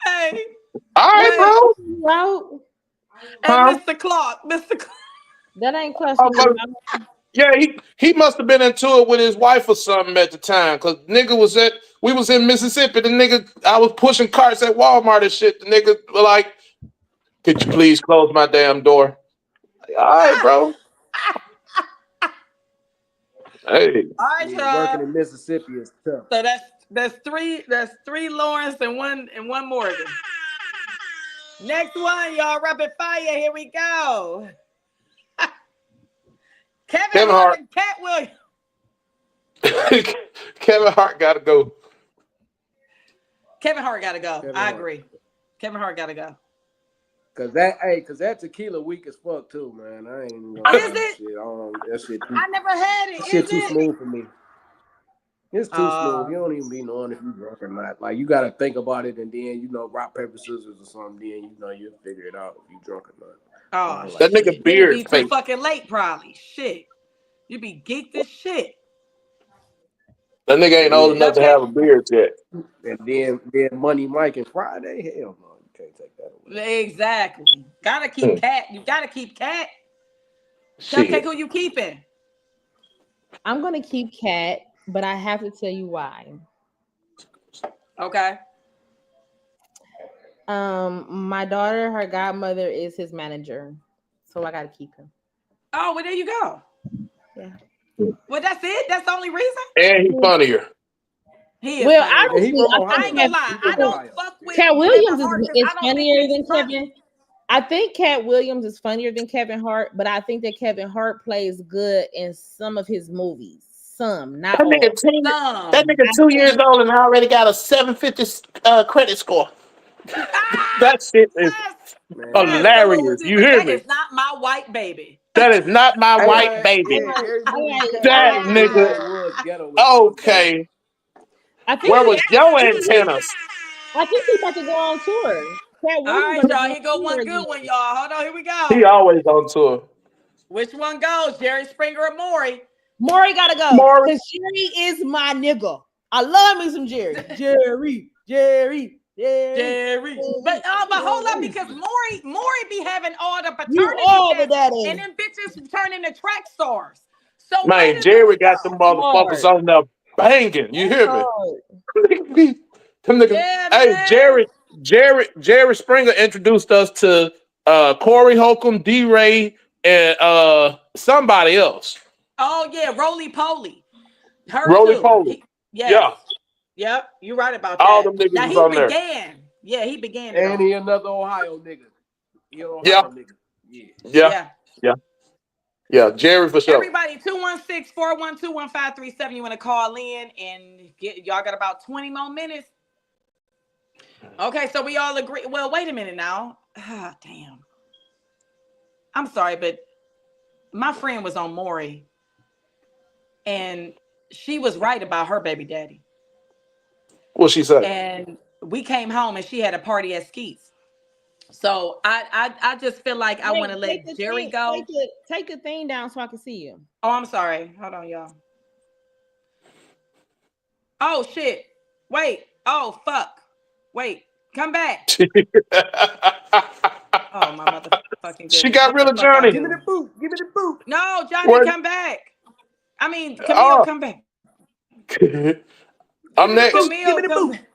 Hey, All right, bro. Well, hey, Huh? Mr. Clark, Mr. Clark. that ain't Oh, questionable. yeah, he must have been into it with his wife or something at the time. Cause nigga we was in Mississippi. The nigga, I was pushing carts at Walmart and shit. The nigga was like, could you please close my damn door? All right, bro. Hey. All right, Yeah, working y'all. in Mississippi is tough. So that's 3 Lawrence and 1 Morgan. Next one, y'all. Rapid fire. Here we go. Kevin Hart and Cat Williams. Kevin Hart gotta go. Kevin Hart gotta go. Kevin I Hart. agree. Kevin Hart gotta go. Cause that tequila weak as fuck too, man. I ain't even Oh, gonna is lie, it? shit. I don't, that shit too, I never had it. that shit Is too it? smooth for me. It's too smooth. You don't even be knowing if you drunk or not. Like you gotta think about it, and then rock paper scissors or something. Then you'll figure it out if you drunk or not. Oh, That nigga shit. beard It'd be fake. too fucking late, probably. Shit. You be geeked as shit. That nigga ain't old enough to have a beard yet. And then Money Mike and Friday, hell no, you can't take that away. Exactly. Gotta keep Cat. You gotta keep Cat. Cupcake, Shit. who you keeping? I'm gonna keep Cat, but I have to tell you why. Okay. My daughter, her godmother is his manager, so I gotta keep him. Oh, well, there you go. Yeah. Well, that's it. That's the only reason. And he's funnier. He is. Well, funny. Yeah, he honestly, from I Ohio. I ain't gonna lie. He I from don't Ohio. fuck with Cat Williams Kevin Hart is 'cause I don't think funnier than he's funny. Kevin. I think Cat Williams is funnier than Kevin Hart, but I think that Kevin Hart plays good in some of his movies. Some, not all. That nigga 2 years old and already got a 750 credit score. That shit is Man. hilarious. You hear That me? is not my white baby. That is not my Hey, white man, baby. yeah, every movie Cat That Williams nigga- had was ghetto. Okay. I think Where was your antennas? I think he's about to go on tour. Cat All Williams right, about to y'all. on Here go tour one again. good one, y'all. Hold on. Here we He go. always on tour. Which one goes? Jerry Springer or Maury? Maury gotta go. Maury. Because Jerry is my nigga. I love me some Jerry. Jerry. But hold up, because Maury be having all the You paternity all the tests, daddy. and them bitches turn into track stars. So Man, where Jerry does got them motherfuckers on there banging. You hear me? Them niggas. Yeah, Hey, man. Jerry Springer introduced us to Corey Holcomb, D-Ray, and somebody else. Oh yeah, Roly Poly. Her Roly too. Poly. Yes. Yeah. Yep. You're right about that. All them niggas now was he on there. began. Yeah, he began it. And all. he another Ohio nigga. He an Ohio Yeah. nigga. Yeah. Yeah. Jerry for sure. Everybody, 216-412-1537. You want to call in and y'all got about 20 more minutes. Okay, so we all agree. Well, wait a minute now. Ah, damn. I'm sorry, but my friend was on Maury, and she was right about her baby daddy. What she said? And we came home and she had a party at Skeets. So I just feel like I want to let Jerry go. Take the thing down so I can see you. Oh, I'm sorry. Hold on, y'all. Oh shit. Wait. Oh fuck. Wait. Come back. Oh my motherfucking goodness. She got rid of What the fuck I Johnny. do? Give me the boot. Give me the boot. No, Johnny, What? come back. I mean, Camille, come back. I'm next. Camille, Give me the come boot. back.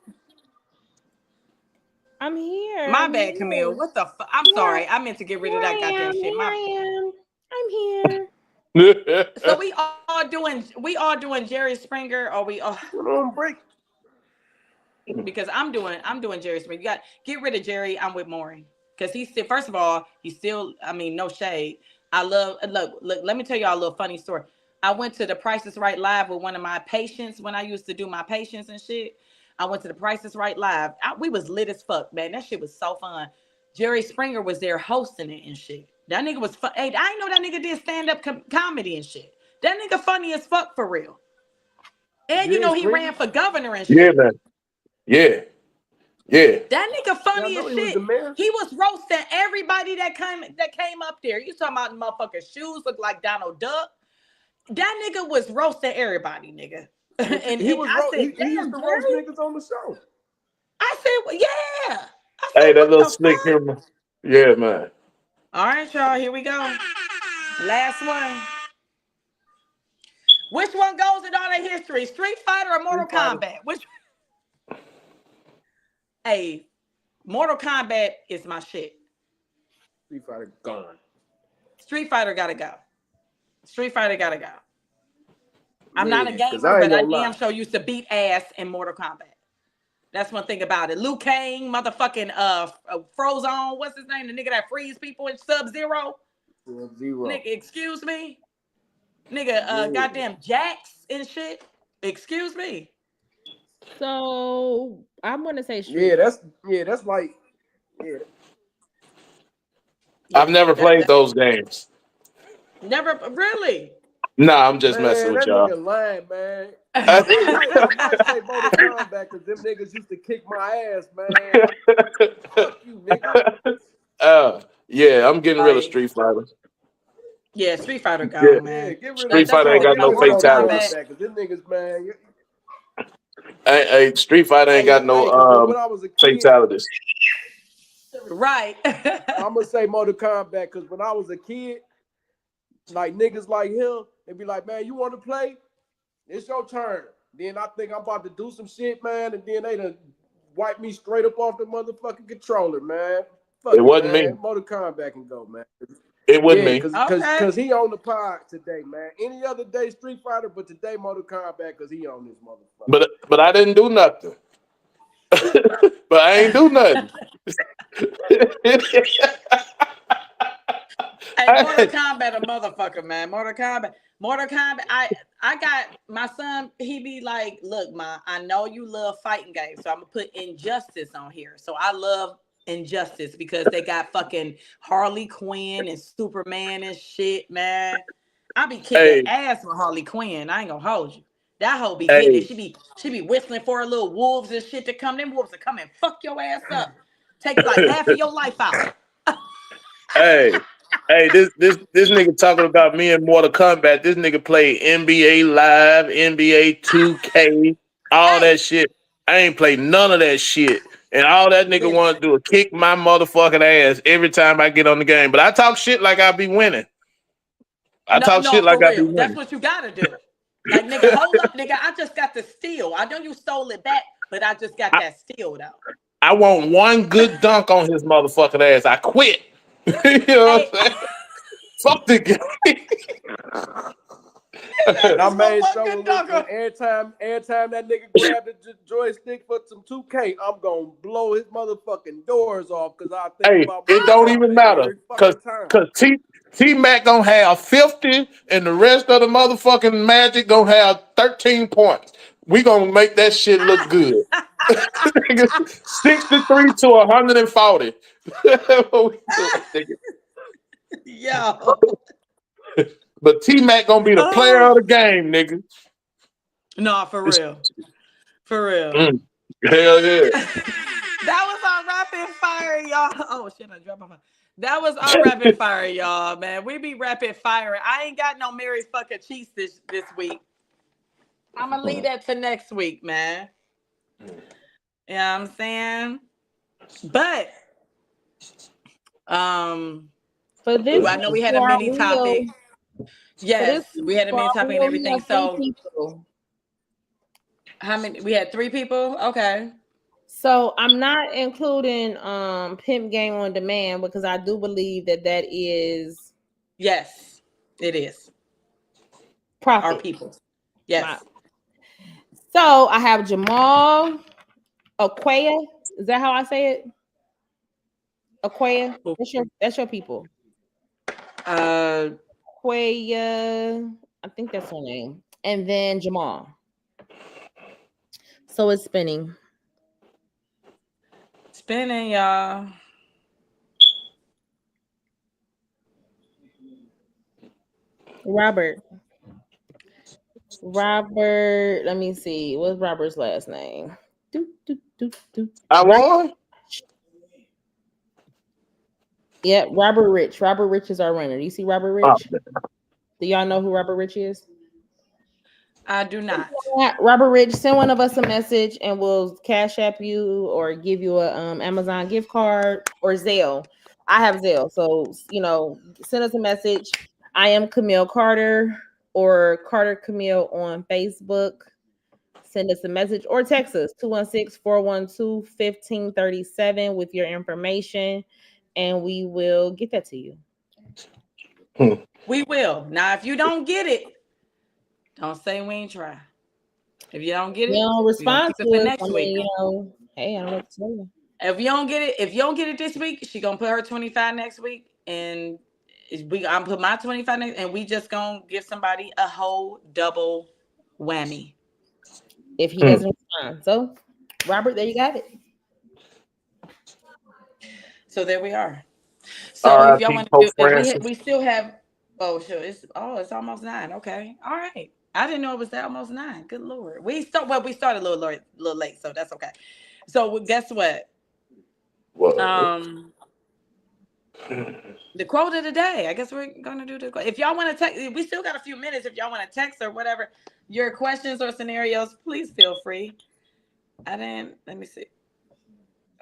I'm here. My I'm bad, here. Camille. What the fuck? I'm sorry. I meant to get rid of that goddamn shit. Here My I am. I'm here. So we all doing Jerry Springer, or we all Went on break. because I'm doing Jerry Springer. You got get rid of Jerry. I'm with Maury because he's still. First of all, he's still. I mean, no shade. I love look. Let me tell y'all a little funny story. I went to the Price is Right live with one of my patients when I used to do my patients and shit. I went to the Price is Right live. We was lit as fuck, man. That shit was so fun. Jerry Springer was there hosting it and shit. That nigga was fun. Hey, I didn't know that nigga did stand-up comedy and shit. That nigga funny as fuck for real. And you Jerry know he Springer? ran for governor and Yeah, shit. man. Yeah. That nigga funny Yeah, I know as he was shit. the mayor. He was roasting everybody that came up there. You talking about motherfucking shoes look like Donald Duck. That nigga was roasting everybody, nigga. and He said, he used damn, to roast Jerry. niggas on the show. I said, well, yeah. I Hey, said, that what little the slick fuck? humor. Yeah, man. All right, y'all, here we go. Last one. Which one goes in all the history? Street Fighter or Mortal Street Fighter. Kombat? Which? Hey, Mortal Kombat is my shit. Street Fighter gone. Street Fighter gotta go. Street Fighter gotta go. I'm not a Yeah, 'cause gamer, I ain't but I gonna lie. damn sure used to beat ass in Mortal Kombat. That's one thing about it. Liu Kang, motherfucking Frozone, what's his name? The nigga that frees people in Sub-Zero. Zero. Nigga, excuse me. Nigga, Yeah. goddamn Jax and shit. Excuse me. So I'm gonna say Street. Yeah, that's like yeah. I've never played those games. Never really. Nah, I'm just messing Man, with that y'all. nigga lying, man. I might say Mortal Kombat because them niggas used to kick my ass, man. Fuck you, nigga. Yeah, I'm getting rid of Like, Street Fighter. Yeah, Street Fighter gone, Yeah. Yeah, man. get rid Street of Fighter ain't got no Mortal fatalities. Kombat. Because them niggas, man. Hey, Street Fighter ain't got no when I was a kid, fatalities. Right. I'm gonna say Mortal Kombat because when I was a kid, like niggas like him, they be like, man, you want to play? It's your turn. Then I think I'm about to do some shit, man, and then they done wipe me straight up off the motherfucking controller, man. Fuck It wasn't me. Mortal Kombat can go, man. It wasn't me. Because he on the pod today, man. Any other day Street Fighter, but today Mortal Kombat because he on this motherfucker. But I didn't do nothing. But I ain't do nothing. Hey, Mortal Kombat a motherfucker, man. Mortal Kombat. I got my son, he be like, look, Ma, I know you love fighting games, so I'm gonna put Injustice on here. So I love Injustice because they got fucking Harley Quinn and Superman and shit, man. I be kicking ass with Harley Quinn. I ain't gonna hold you. That hoe be getting it. She be whistling for her little wolves and shit to come. Them wolves to come and fuck your ass up. Take like half of your life out. Hey, this nigga talking about me in Mortal Kombat. This nigga play NBA Live, NBA 2K, all that shit. I ain't played none of that shit. And all that nigga want to do is kick my motherfucking ass every time I get on the game. But I talk shit like I be winning. I talk shit like I be winning. That's what you gotta do. Like, nigga, hold up, nigga. I just got the steal. I know you stole it back, but I just got that steal though. I want one good dunk on his motherfucking ass. I quit. You know what I'm saying? Fuck the game. And I made sure every time that nigga grabbed the joystick for some 2K, I'm gonna blow his motherfucking doors off because I think about it don't even matter because T-Mac gonna have 50 and the rest of the motherfucking Magic gonna have 13 points. We gonna make that shit look good. 63 to 140. Yo. But T-Mac gonna be the player of the game, nigga. No, for real. For real. Hell yeah. That was our rapid fire, y'all. Oh shit, I dropped my phone. That was our rapid fire, y'all, man. We be rapid firing. I ain't got no Mary's fucking cheese this week. I'm gonna leave that to next week, man. You know what I'm saying? But for this, I know we had a mini topic. Yes, we had a mini topic and everything. So how many? We had 3 people. Okay. So I'm not including Pimp Game on Demand because I do believe that is Yes, it is. profit. Our people. Yes. So I have Jamal Aquaya. Is that how I say it? Aquaya. That's your people. Aquaya. I think that's her name. And then Jamal. So it's spinning. Spinning, y'all. Robert, let me see. What's Robert's last name? I won. Yeah, Robert Rich. Robert Rich is our runner. Do you see Robert Rich? Do y'all know who Robert Rich is? I do not. Robert Rich, send one of us a message and we'll cash app you or give you a Amazon gift card or Zelle. I have Zelle, so send us a message. I am Camille Carter or Carter Camille on Facebook. Send us a message or text us 216-412-1537 with your information, and we will get that to you. We will. Now, if you don't get it, don't say we ain't try. If you don't get it, don't respond to it next week. Hey, I don't know what to tell you. If you don't get it this week, she gonna put her 25 next week, and I'm put my 25 next, and we just gonna give somebody a whole double whammy if he doesn't respond. So, Robert, there you got it. So there we are. So if y'all want to do, we still have. Oh, sure. It's almost 9. Okay, all right. I didn't know it was almost 9. Good Lord. We started a little late, so that's okay. So guess what? The quote of the day. I guess we're gonna do the quote. If y'all want to text, we still got a few minutes. If y'all want to text or whatever, your questions or scenarios, please feel free. Let me see.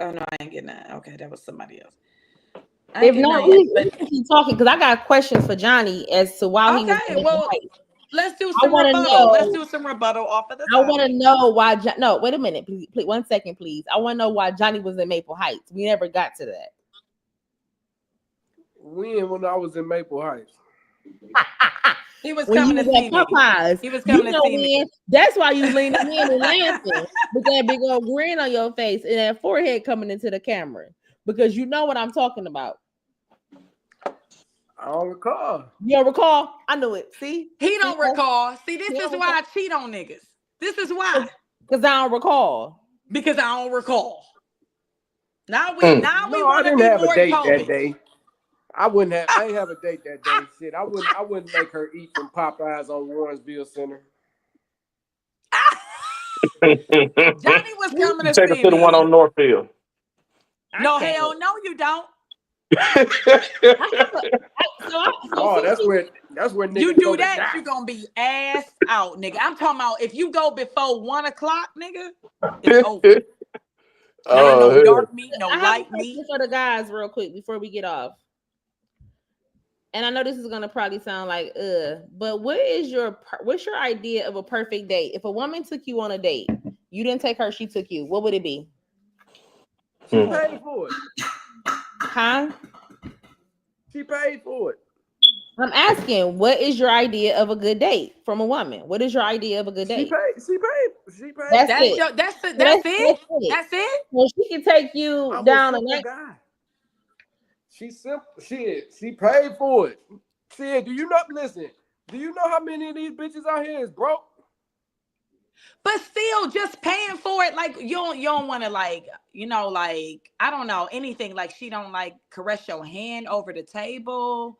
Oh no, I ain't getting that. Okay, that was somebody else. If not, we can keep talking because I got questions for Johnny as to why he was. Okay, well, let's do some rebuttal. Let's do some rebuttal off of the topic. I want to know why. No, wait a minute, please. 1 second, please. I want to know why Johnny was in Maple Heights. We never got to that. When I was in Maple Heights. He was coming to see me. He was coming to see me. That's why you leaning in and laughing with that big old grin on your face and that forehead coming into the camera because you know what I'm talking about. I don't recall. You don't recall? I knew it. See? He don't recall. See, this is why I cheat on niggas. This is why. Because I don't recall. Because I don't recall. Now we want to be have more a date COVID. that day. I ain't have a date that day. Shit, I wouldn't make her eat from Popeyes on Warrensville Center. Johnny was coming to see me. Take her to the one on Northfield. No, hell no, you don't. That's where niggas you do that, you're gonna be ass out, nigga. I'm talking about if you go before 1 o'clock, nigga, it's over. No dark meat, no light meat. For the guys, real quick before we get off. And I know this is gonna probably sound like but what's your idea of a perfect date? If a woman took you on a date, you didn't take her, she took you, what would it be? She paid for it. Huh? She paid for it. I'm asking, what is your idea of a good date from a woman? What is your idea of a good date? She paid. That's it. Well, she can take you down a night. She's simple. She paid for it. Shit, do you know how many of these bitches out here is broke? But still, just paying for it, like you don't want to like I don't know anything. Like she don't like caress your hand over the table.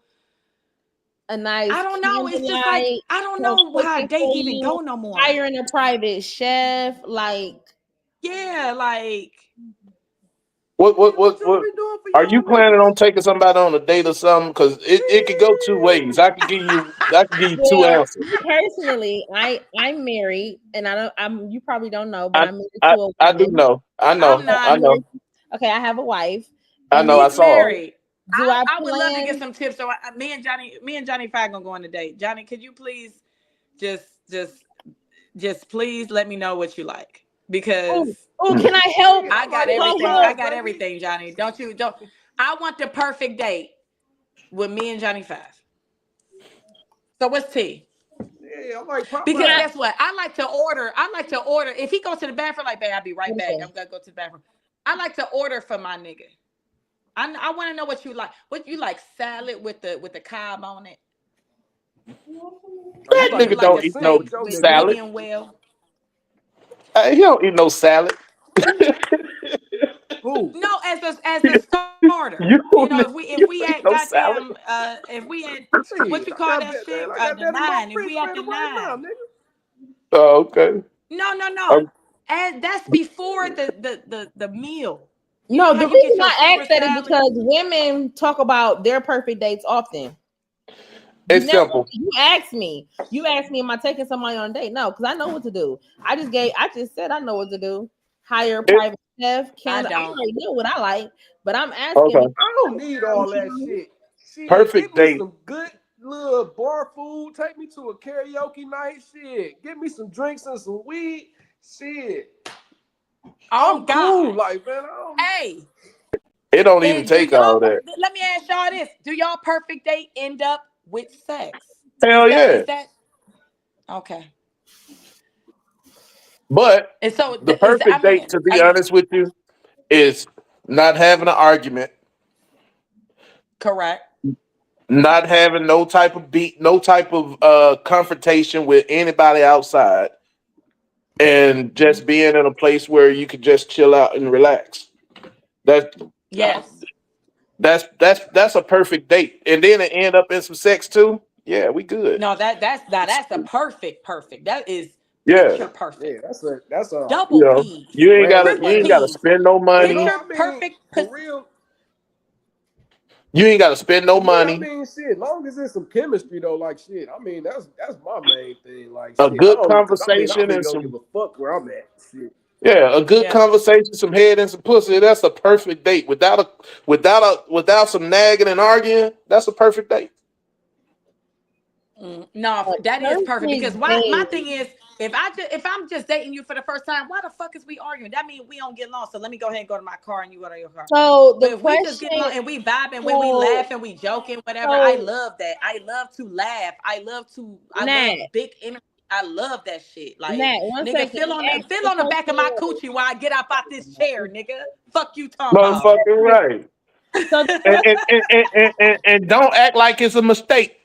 A nice. I don't know. It's just like I don't know why a date even go no more. Hiring a private chef, like like. What are you planning on taking somebody on a date or something? Because it could go two ways. I could give you 2 answers. Personally, I'm married, and you probably don't know, but I'm married to a woman. I do know. I know. Okay, I have a wife. I know. I saw. Married. I would love to get some tips. So me and Johnny Five gonna go on a date. Johnny, could you please just please let me know what you like? because Oh, can I help? I got Can everything. help? I got everything, Johnny. Don't. I want the perfect date with me and Johnny Five. So what's T? Yeah, I like Popeye. Because guess what? I like to order. If he goes to the bathroom, like, babe, I'll be right back. I'm gonna go to the bathroom. I like to order for my nigga. I want to know what you like. What you like? Salad with the cob on it. That You nigga like don't a eat no steak with salad. medium well. He don't eat no salad. Who? No, as a starter. You You know, if we eat at no salad. goddamn if we at Shit, what you I call got that shit? man, I got The that in my 9. If we at the refrigerator right 9. now, nigga. Oh, okay. No. And that's before the meal. You No, know the how you get reason your I Caesar asked that is salad? because women talk about their perfect dates often. It's Never, simple. you asked me, am I taking somebody on a date? No, because I know what to do. I just said I know what to do. Hire a private chef. I don't. already know what I like, but I'm asking. Okay. I don't need all that shit. Shit, Perfect give me date. some good little bar food. Take me to a karaoke night. Shit, give me some drinks and some weed. Shit, I'm cool. Like, man, Hey, It don't even take all that. let me ask y'all this: do y'all perfect date end up with sex? Hell yeah. Is that okay? But And so the perfect date, to be honest with you, is not having an argument, correct. not having no type of confrontation with anybody outside, and just being in a place where you could just chill out and relax. Yes. That's a perfect date. And then it end up in some sex too. Yeah, we good. No, that's a perfect. That is Yeah. perfect. yeah, that's a Double P. You ain't Triple gotta Ps. spend no money. Picture I mean, perfect. for real. You ain't gotta spend no money. I mean, shit. Long as there's some chemistry, though, like shit. I mean, that's my main thing. Like, A shit, good I conversation really and don't some give a fuck where I'm at. Shit. yeah, a good conversation, some head and some pussy. That's a perfect date. Without some nagging and arguing, that's a perfect date. No, that is perfect because my thing is if I'm just dating you for the first time, why the fuck is we arguing? That means we don't get along. So let me go ahead and go to my car and you go to your car. So but if we just get along and we vibing, when we laughing, we joking, whatever. I love that. I love to laugh. I love big energy. I love that shit. Like, nigga, feel on the back of my coochie while I get up out this chair, nigga. Fuck you talking about. Motherfucking right. and don't act like it's a mistake.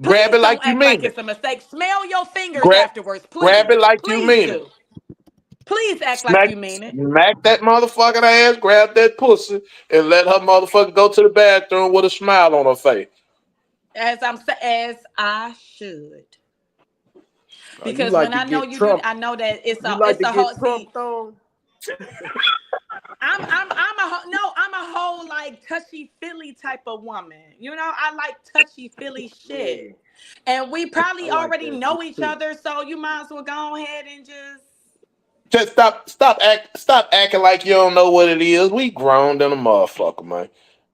Grab it like you mean it. It's a mistake. Smell your fingers afterwards, please. Grab it like you mean it. Please act like you mean it. Smack that motherfucking ass, grab that pussy, and let her motherfucker go to the bathroom with a smile on her face. As I should. Because like when I know you Trump, do, I know that it's a whole Trump I'm a whole like touchy feely type of woman. You know, I like touchy feely shit. And we probably already know each other, so you might as well go ahead and just stop acting like you don't know what it is. We grown than a motherfucker, man.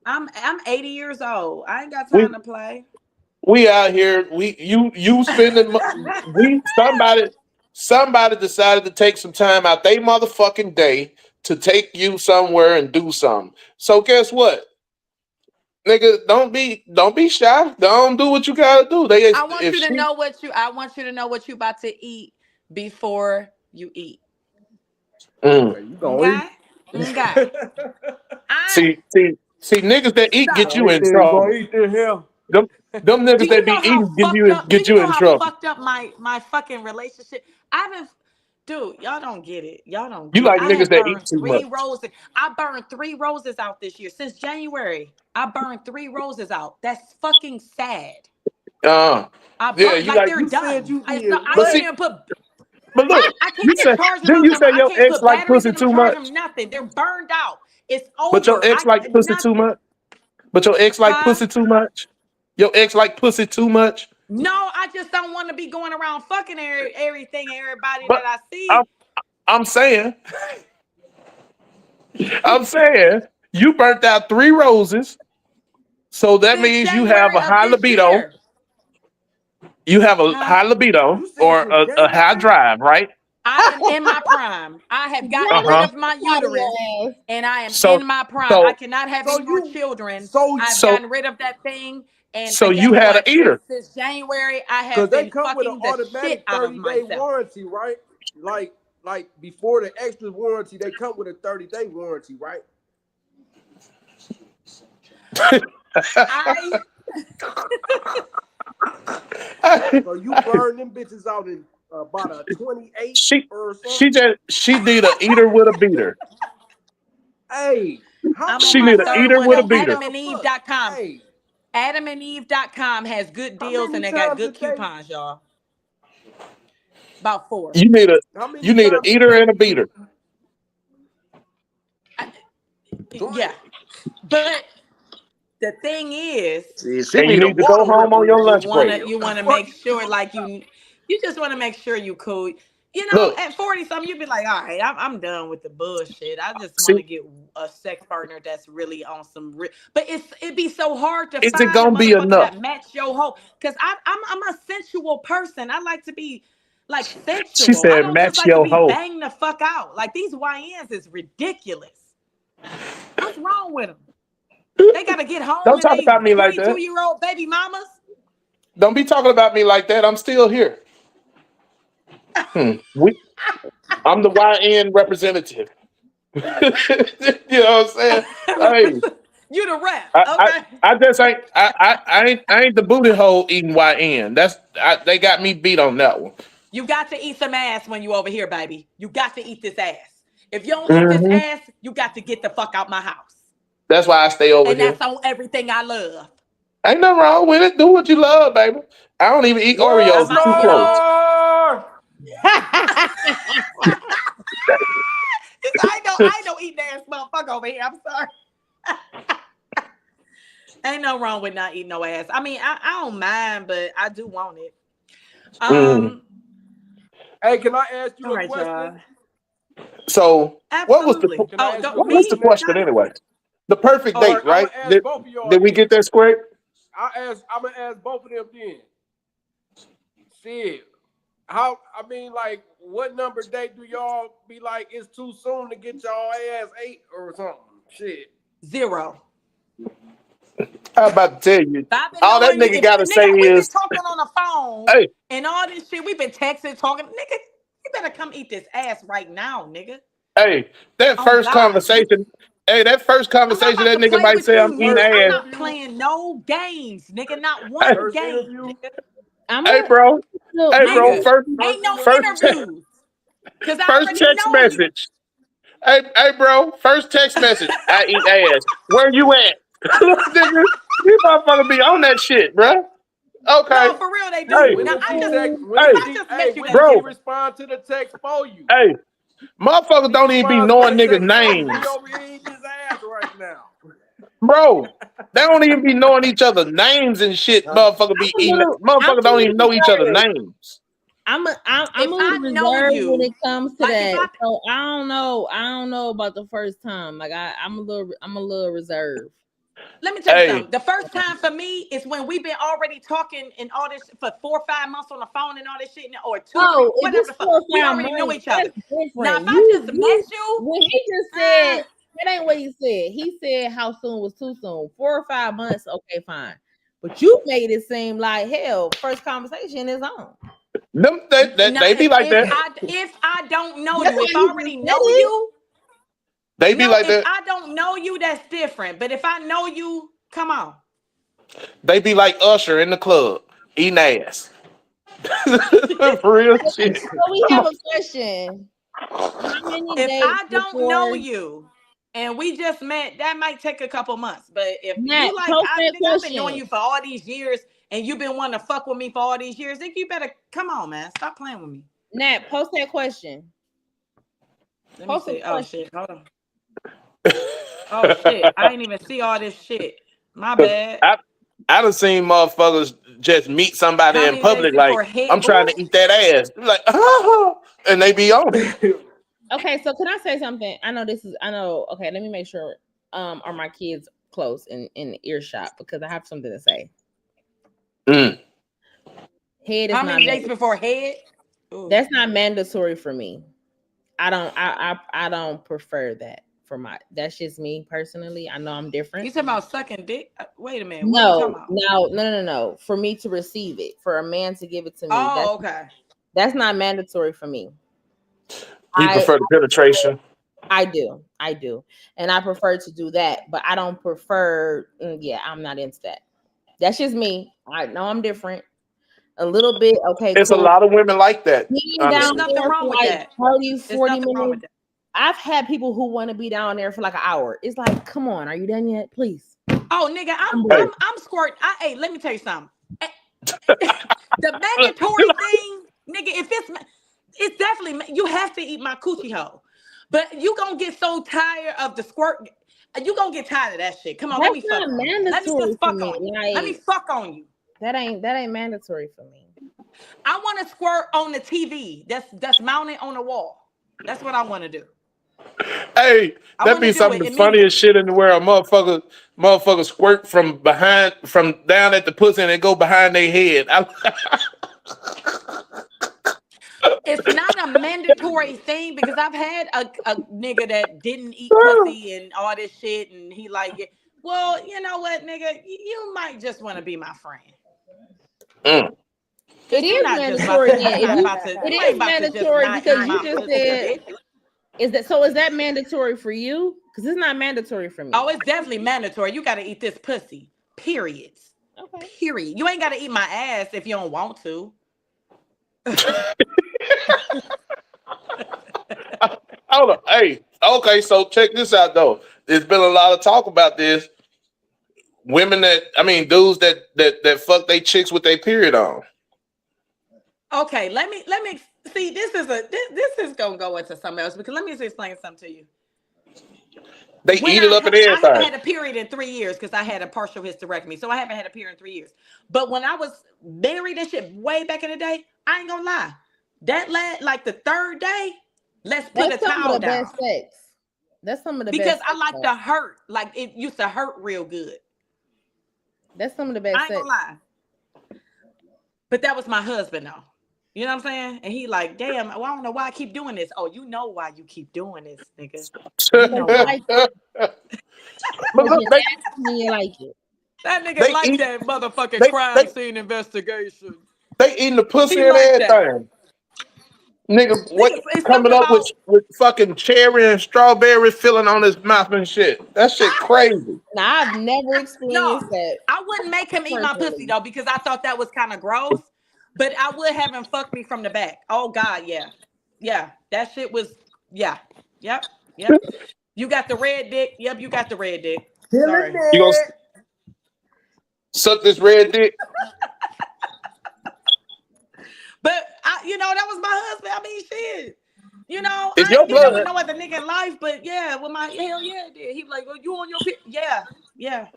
I'm 80 years old. I ain't got time to play. We out here. You spending. Somebody decided to take some time out they motherfucking day to take you somewhere and do something. So guess what, nigga? Don't be shy. Don't do what you gotta do. I want you to know what you about to eat before you eat. You gonna eat? See, niggas that eat get you in trouble. Eat the hell. Them niggas that be eating get you in trouble. Fucked up my fucking relationship. Dude, y'all don't get it. Y'all don't. You like niggas that eat too much. I burned 3 roses out this year since January. I burned 3 roses out. That's fucking sad. They're done. But look, I can't get charged. Didn't you say your ex like pussy too much? Nothing. They're burned out. It's over. But your ex like pussy too much. Your ex like pussy too much. No, I just don't want to be going around fucking everything, everybody that I see. I'm saying you burnt out 3 roses, so that means you have a high libido. You have a high libido or a high drive, right? I am in my prime. I have gotten rid of my uterus, and I am So- in my prime. so- I cannot have so any more you- children. so- I've so- gotten rid of that thing. And So guess you had what? an eater. Since January, I Because have they been come with fucking an the automatic shit out of 30-day myself. warranty, right? Like before the extra warranty, they come with a 30-day warranty, right? I So you burn them bitches out in about a 28 she or something. she need a eater with a beater. Hey, how I'm She on need my a third eater one. with a At beater. AdamandEve.com. Hey, AdamandEve.com has good How deals many and they got times good a day? coupons, y'all. About 4. You need how many an times eater and a beater. Yeah, but the thing is, And you need to go home on your lunch break. you wanna make sure, like you just want to make sure you cool. You know, Look. at 40 something, you'd be like, all right, I'm done with the bullshit. I just See? want to get a sex partner that's really on some. But it'd be so hard to Is it find gonna a be motherfucker enough? that match your whole. Because I'm a sensual person. I like to be like sensual. She I said, don't match just like your to be hoe. banged the fuck out. Like these YNs is ridiculous. What's wrong with them? They gotta get home. Don't and talk they about me like that. 22-year-old baby mamas. Don't be talking about me like that. I'm still here. I'm the YN representative. You know what I'm saying? Hey, You the rep. I Okay. just ain't I ain't the booty hole eating YN. They got me beat on that one. You got to eat some ass when you over here, baby. You got to eat this ass. If you don't eat this ass, you got to get the fuck out my house. That's why I stay over And here. that's on everything I love. Ain't nothing wrong with it. Do what you love, baby. I don't even eat Oreos. It's too close. I don't eat ass motherfucker over here. I'm sorry. Ain't no wrong with not eating no ass. I mean, I don't mind, but I do want it. Hey, can I ask you All a right, question? y'all. So Absolutely. what was the Me? question anyway? The perfect All date, right, right? I'ma ask both of y'all Did we then. get that squared? I'm gonna ask both of them then. Shit. How, I mean, like, what number date do y'all be like, it's too soon to get y'all ass ate or something? Shit. 0. I'm about to tell you. I've been All that knowing you. nigga gotta say we've been is, talking on the phone hey, and all this shit. We've been texting, talking. Nigga, you better come eat this ass right now, nigga. hey, that Oh, first God. conversation, that I'm conversation, not that about to nigga play might with say you, I'm eating nigga. I'm ass. not playing no games, nigga. Not one First game, interview? nigga. Hey, bro. Hey, bro. Nigga, ain't no First interviews. Because I first already text know you. message. Hey, bro. First text message. I eat ass. Where you at? Nigga, you motherfucker be on that shit, bro. Okay. No, for real, they do. Hey, When Now, did I she just, text? if I just met you When that did she bro. respond to the text for you? Hey, motherfuckers don't even be knowing niggas' names. We over here eating his ass right now. Bro, they don't even be knowing each other's names and shit. Motherfucker be eating. Motherfucker don't even know each other's names. I'm a If little I know reserved you, when it comes to like, if that. So I don't know about the first time. Like I'm a little reserved. let me tell you Hey. something. The first time for me is when we've been already talking and all this for 4 or 5 months on the phone and all this shit, or 2, 3, Oh, if whatever it's the 4 or fuck. We 5 already know months, each other. that's different. Now, if I just met you, when he just said that ain't what he said. He said how soon was too soon. 4 or 5 months, okay, fine. But you made it seem like hell. First conversation is on. Them they be like that. If I don't know That's you, if how I you already just know said it. you, They be like if that. I don't know you, that's different. But if I know you, come on. They be like Usher in the club eating ass. For real shit. So we have a question. How many If days I don't before know you and we just met, that might take a couple months. But if Nat, you like, post that I've been knowing question. you for all these years and you've been wanting to fuck with me for all these years, then you better come on, man. Stop playing with me. Nat, post that question. Let me Post see. the Oh question. shit. Hold on. Oh shit. I ain't even see all this shit. My bad. I done seen motherfuckers just meet somebody How in many public days like, before head? I'm trying to eat that ass. Like, and they be on it. Okay, so can I say something? I know. Okay, let me make sure. Are my kids close in earshot because I have something to say. Head is How not many days before head? Ooh. That's not mandatory for me. I don't prefer that for my. That's just me personally. I know I'm different. You talking about sucking dick? Wait a minute. What are you talking about? No. For me to receive it, for a man to give it to me. Oh, okay. That's not mandatory for me. You prefer the penetration? I do, and I prefer to do that, but I don't prefer. Yeah, I'm not into that. That's just me. I know I'm different. A little bit, okay. It's cool. a lot of women like that. Being There's down nothing there wrong for with like that. 30, There's 40 nothing wrong with minutes. I've had people who want to be down there for like an hour. It's like, come on, are you done yet? Please. Oh, nigga, I'm squirt. Hey, let me tell you something. The mandatory thing, nigga, if it's definitely, you have to eat my coochie hole. But you gonna get so tired of the squirt. You gonna get tired of that shit. Come on, let me fuck on you. Let me just fuck on you. Let me fuck on you. That ain't mandatory for me. I want to squirt on the TV that's mounted on the wall. That's what I want to do. Hey, that'd be some of the funniest shit in the world. Motherfuckers squirt from down at the pussy and they go behind their head. It's not a mandatory thing because I've had a nigga that didn't eat pussy and all this shit, and he like it. Well, you know what, nigga, you might just want to be my friend. It is mandatory. It is mandatory because you just said. Is that mandatory for you? Because it's not mandatory for me. Oh, it's definitely mandatory. You got to eat this pussy. Period. Okay. Period. You ain't got to eat my ass if you don't want to. Hold on. Hey, okay, so check this out though. There's been a lot of talk about this. Dudes that fuck they chicks with their period on. Okay, let me see. This is gonna go into something else because let me just explain something to you. They eat it up and everything. I haven't had a period in 3 years because I had a partial hysterectomy, so I haven't had a period in 3 years. But when I was married and shit way back in the day, I ain't gonna lie. That like the third day, let's put a towel down. Best sex. That's some of the because best. I like the hurt. Like it used to hurt real good. That's some of the best. I ain't gonna lie. But that was my husband though. You know what I'm saying? And he like, damn, well, I don't know why I keep doing this. Oh, you know why you keep doing this, nigga. You know why. You like it. That nigga like that motherfucking crime scene investigation. They eating the pussy and everything. Nigga, what coming up with fucking cherry and strawberry filling on his mouth and shit. That shit crazy. Nah, I've never experienced that. I wouldn't make him eat my pussy though because I thought that was kind of gross. But I would have him fuck me from the back. Oh God, yeah. Yeah. That shit was, yeah. Yep. You got the red dick. Yep, you got the red dick. Sorry. You gonna suck this red dick? But that was my husband. I mean, shit. It's I your ain't blood. with no other nigga in life, but yeah, with my hell yeah, dude. He was like, "Well, you on your yeah."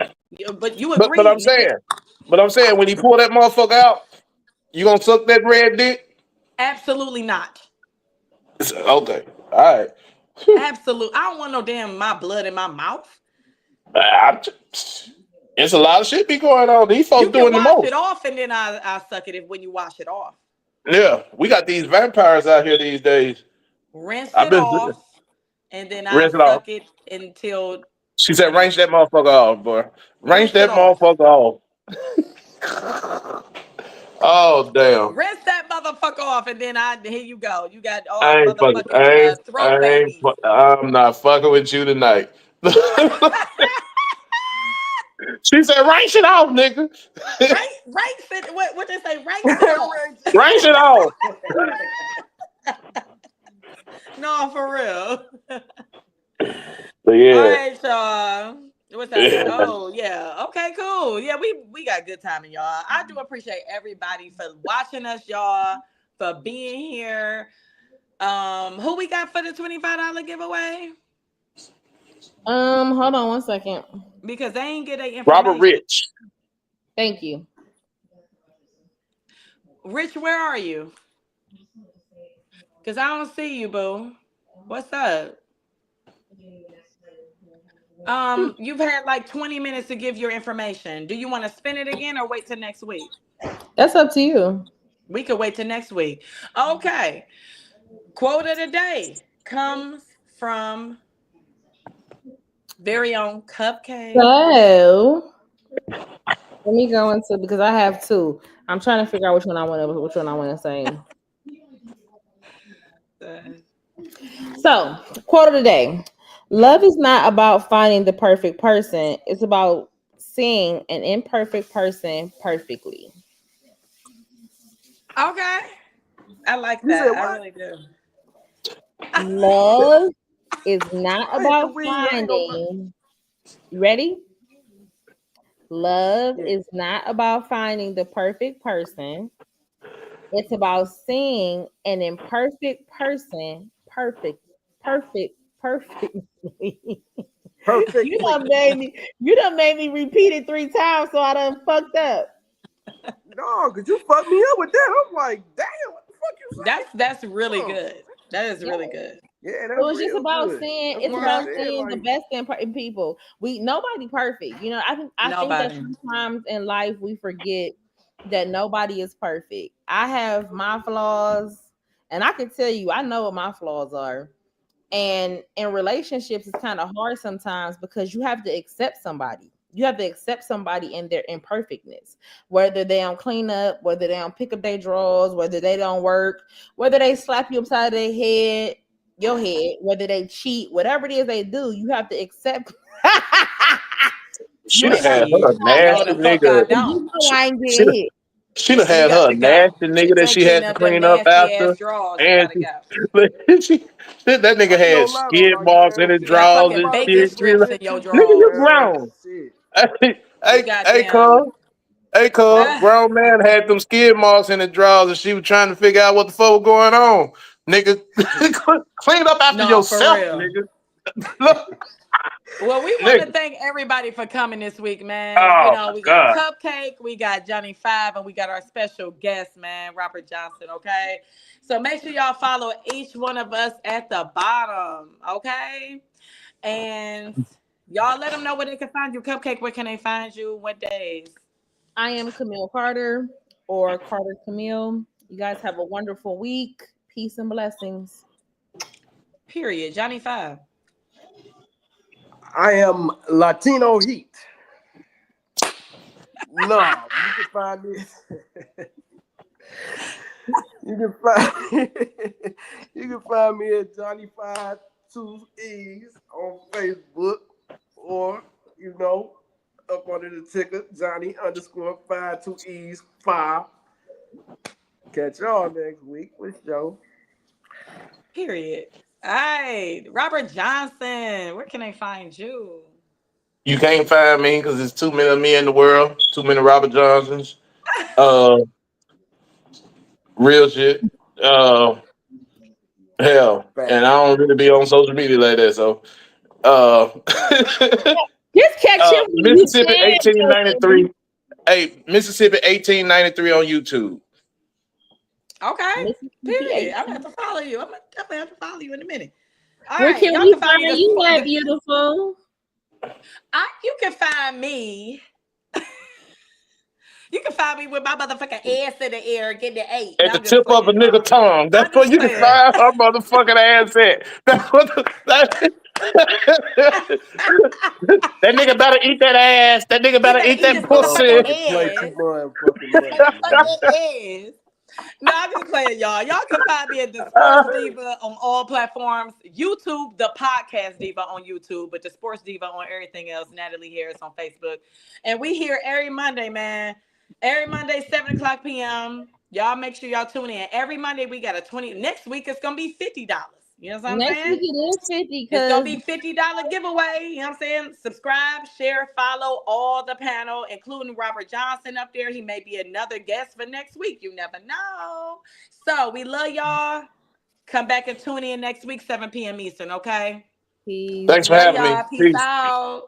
But you agree? But I'm saying, when he pull that motherfucker out, you gonna suck that red dick? Absolutely not. Okay, all right. Absolutely, I don't want no damn my blood in my mouth. It's a lot of shit be going on. These folks doing the most. You wash it off, and then I suck it when you wash it off. Yeah, we got these vampires out here these days. Rinse it off, and then I suck it until. She said, "Range that motherfucker off, boy. Range that motherfucker off." Oh damn! Rinse that motherfucker off, and then here you go. You got all motherfucking throat babies. I'm not fucking with you tonight. She said, "Range it off, nigga." Range it. What they say? Range it off. Range it off. No, for real. But yeah. All right, y'all. What's that? Yeah. Oh, yeah. Okay, cool. Yeah, we got good timing, y'all. I do appreciate everybody for watching us, y'all, for being here. Who we got for the $25 giveaway? Hold on 1 second. Because they ain't get their information. Robert Rich. Thank you. Rich, where are you? Because I don't see you, boo. What's up? You've had like 20 minutes to give your information. Do you want to spin it again or wait till next week? That's up to you. We could wait till next week. Okay. Quote of the day comes from very own Cupcake. So let me go into because I have two. I'm trying to figure out which one I want to say. So, quote of the day. Love is not about finding the perfect person. It's about seeing an imperfect person perfectly. Okay. I like You said that. I what? really do. Love is not I hit the about weed. I ain't gonna lie. finding. You ready? Love Yeah. is not about finding the perfect person. It's about seeing an imperfect person perfectly. Perfectly. You done made me repeat it 3 times, so I done fucked up. No, cause you fucked me up with that. I'm like, damn, what the fuck you saying? That's really Oh, good. That is really good. yeah, So that's it's just real about good. seeing. That's It's what I about said. seeing the Like, best in people. Nobody perfect. You know, I think that Nobody. sometimes in life we forget that nobody is perfect. I have my flaws, and I can tell you, I know what my flaws are. And in relationships, it's kind of hard sometimes because you have to accept somebody. You have to accept somebody in their imperfectness, whether they don't clean up, whether they don't pick up their drawers, whether they don't work, whether they slap you upside your head, whether they cheat, whatever it is they do, you have to accept. She You done have had Shit. her a No, nasty the fuck I nigga. don't. you know I ain't She, getting hit. she done You had her got a to go. nasty nigga that You ain't she clean had to up them clean up nasty ass after. drawers. You And gotta go. that nigga I ain't had gonna lie though, skid like marks in man, his You got drawers I'm fucking and about to bacon shit. take She this strips like, in shit your too nigga, far, you drawers. man. grown. Shit. You Hey, goddamn. cuz, grown man had them skid marks in his drawers and she was trying to figure out what the fuck was going on. Nigga, clean up after No, for yourself, real. nigga. Well, we want to Nigga. thank everybody for coming this week, man. You Oh know, my we got God. Cupcake, we got Johnny Five, and we got our special guest, man, Robert Johnson. Okay. So make sure y'all follow each one of us at the bottom. Okay. And y'all let them know where they can find you. Cupcake, where can they find you? What days? I am Camille Carter or Carter Camille. You guys have a wonderful week. Peace and blessings. Period. Johnny Five. I am Latino Heat. No, you can find me. You can find you can find me at Johnny Five 2 E's on Facebook, or up under the ticker Johnny _ 5 2 E's 5. Catch y'all next week with Joe. Period. All right. Robert Johnson. Where can they find you? You can't find me because there's too many of me in the world, too many Robert Johnsons. Uh, real shit. Uh, hell, Back. and I don't really be on social media like that. So, uh, Just catch him when you Mississippi can. 1893. Hey, Mississippi 1893 on YouTube. Okay. Mississippi Period. I'm gonna 18. have to follow you. I'm gonna definitely have to follow you in a minute. All Where right, can y'all we can find me find you at, beautiful? you can find me. You can find me with my motherfucking ass in the air, getting the 8. At No, the I'm just tip of a playing, nigga y'all. tongue. I'm That's what just you can playing. find her motherfucking ass at. That's what that nigga better eat that ass. That nigga He better better eat eat that this pussy. Motherfucking play motherfucking too ass. motherfucking This much, man. motherfucking ass. No, I'm just playing, y'all. Y'all can find me at the Sports Diva on all platforms. YouTube, the Podcast Diva on YouTube, but the Sports Diva on everything else. Natalie Harris on Facebook. And we here every Monday, man. Every Monday, 7:00 p.m. Y'all make sure y'all tune in. Every Monday, we got a 20. Next week, it's going to be $50. You know what I'm Next saying? week it is 50 It's gonna because be $50 giveaway. You know what I'm saying? Subscribe, share, follow all the panel, including Robert Johnson up there. He may be another guest for next week. You never know. So we love y'all. Come back and tune in next week, 7 p.m. Eastern, okay? peace. Thanks for Love having me. y'all. Peace Peace. out.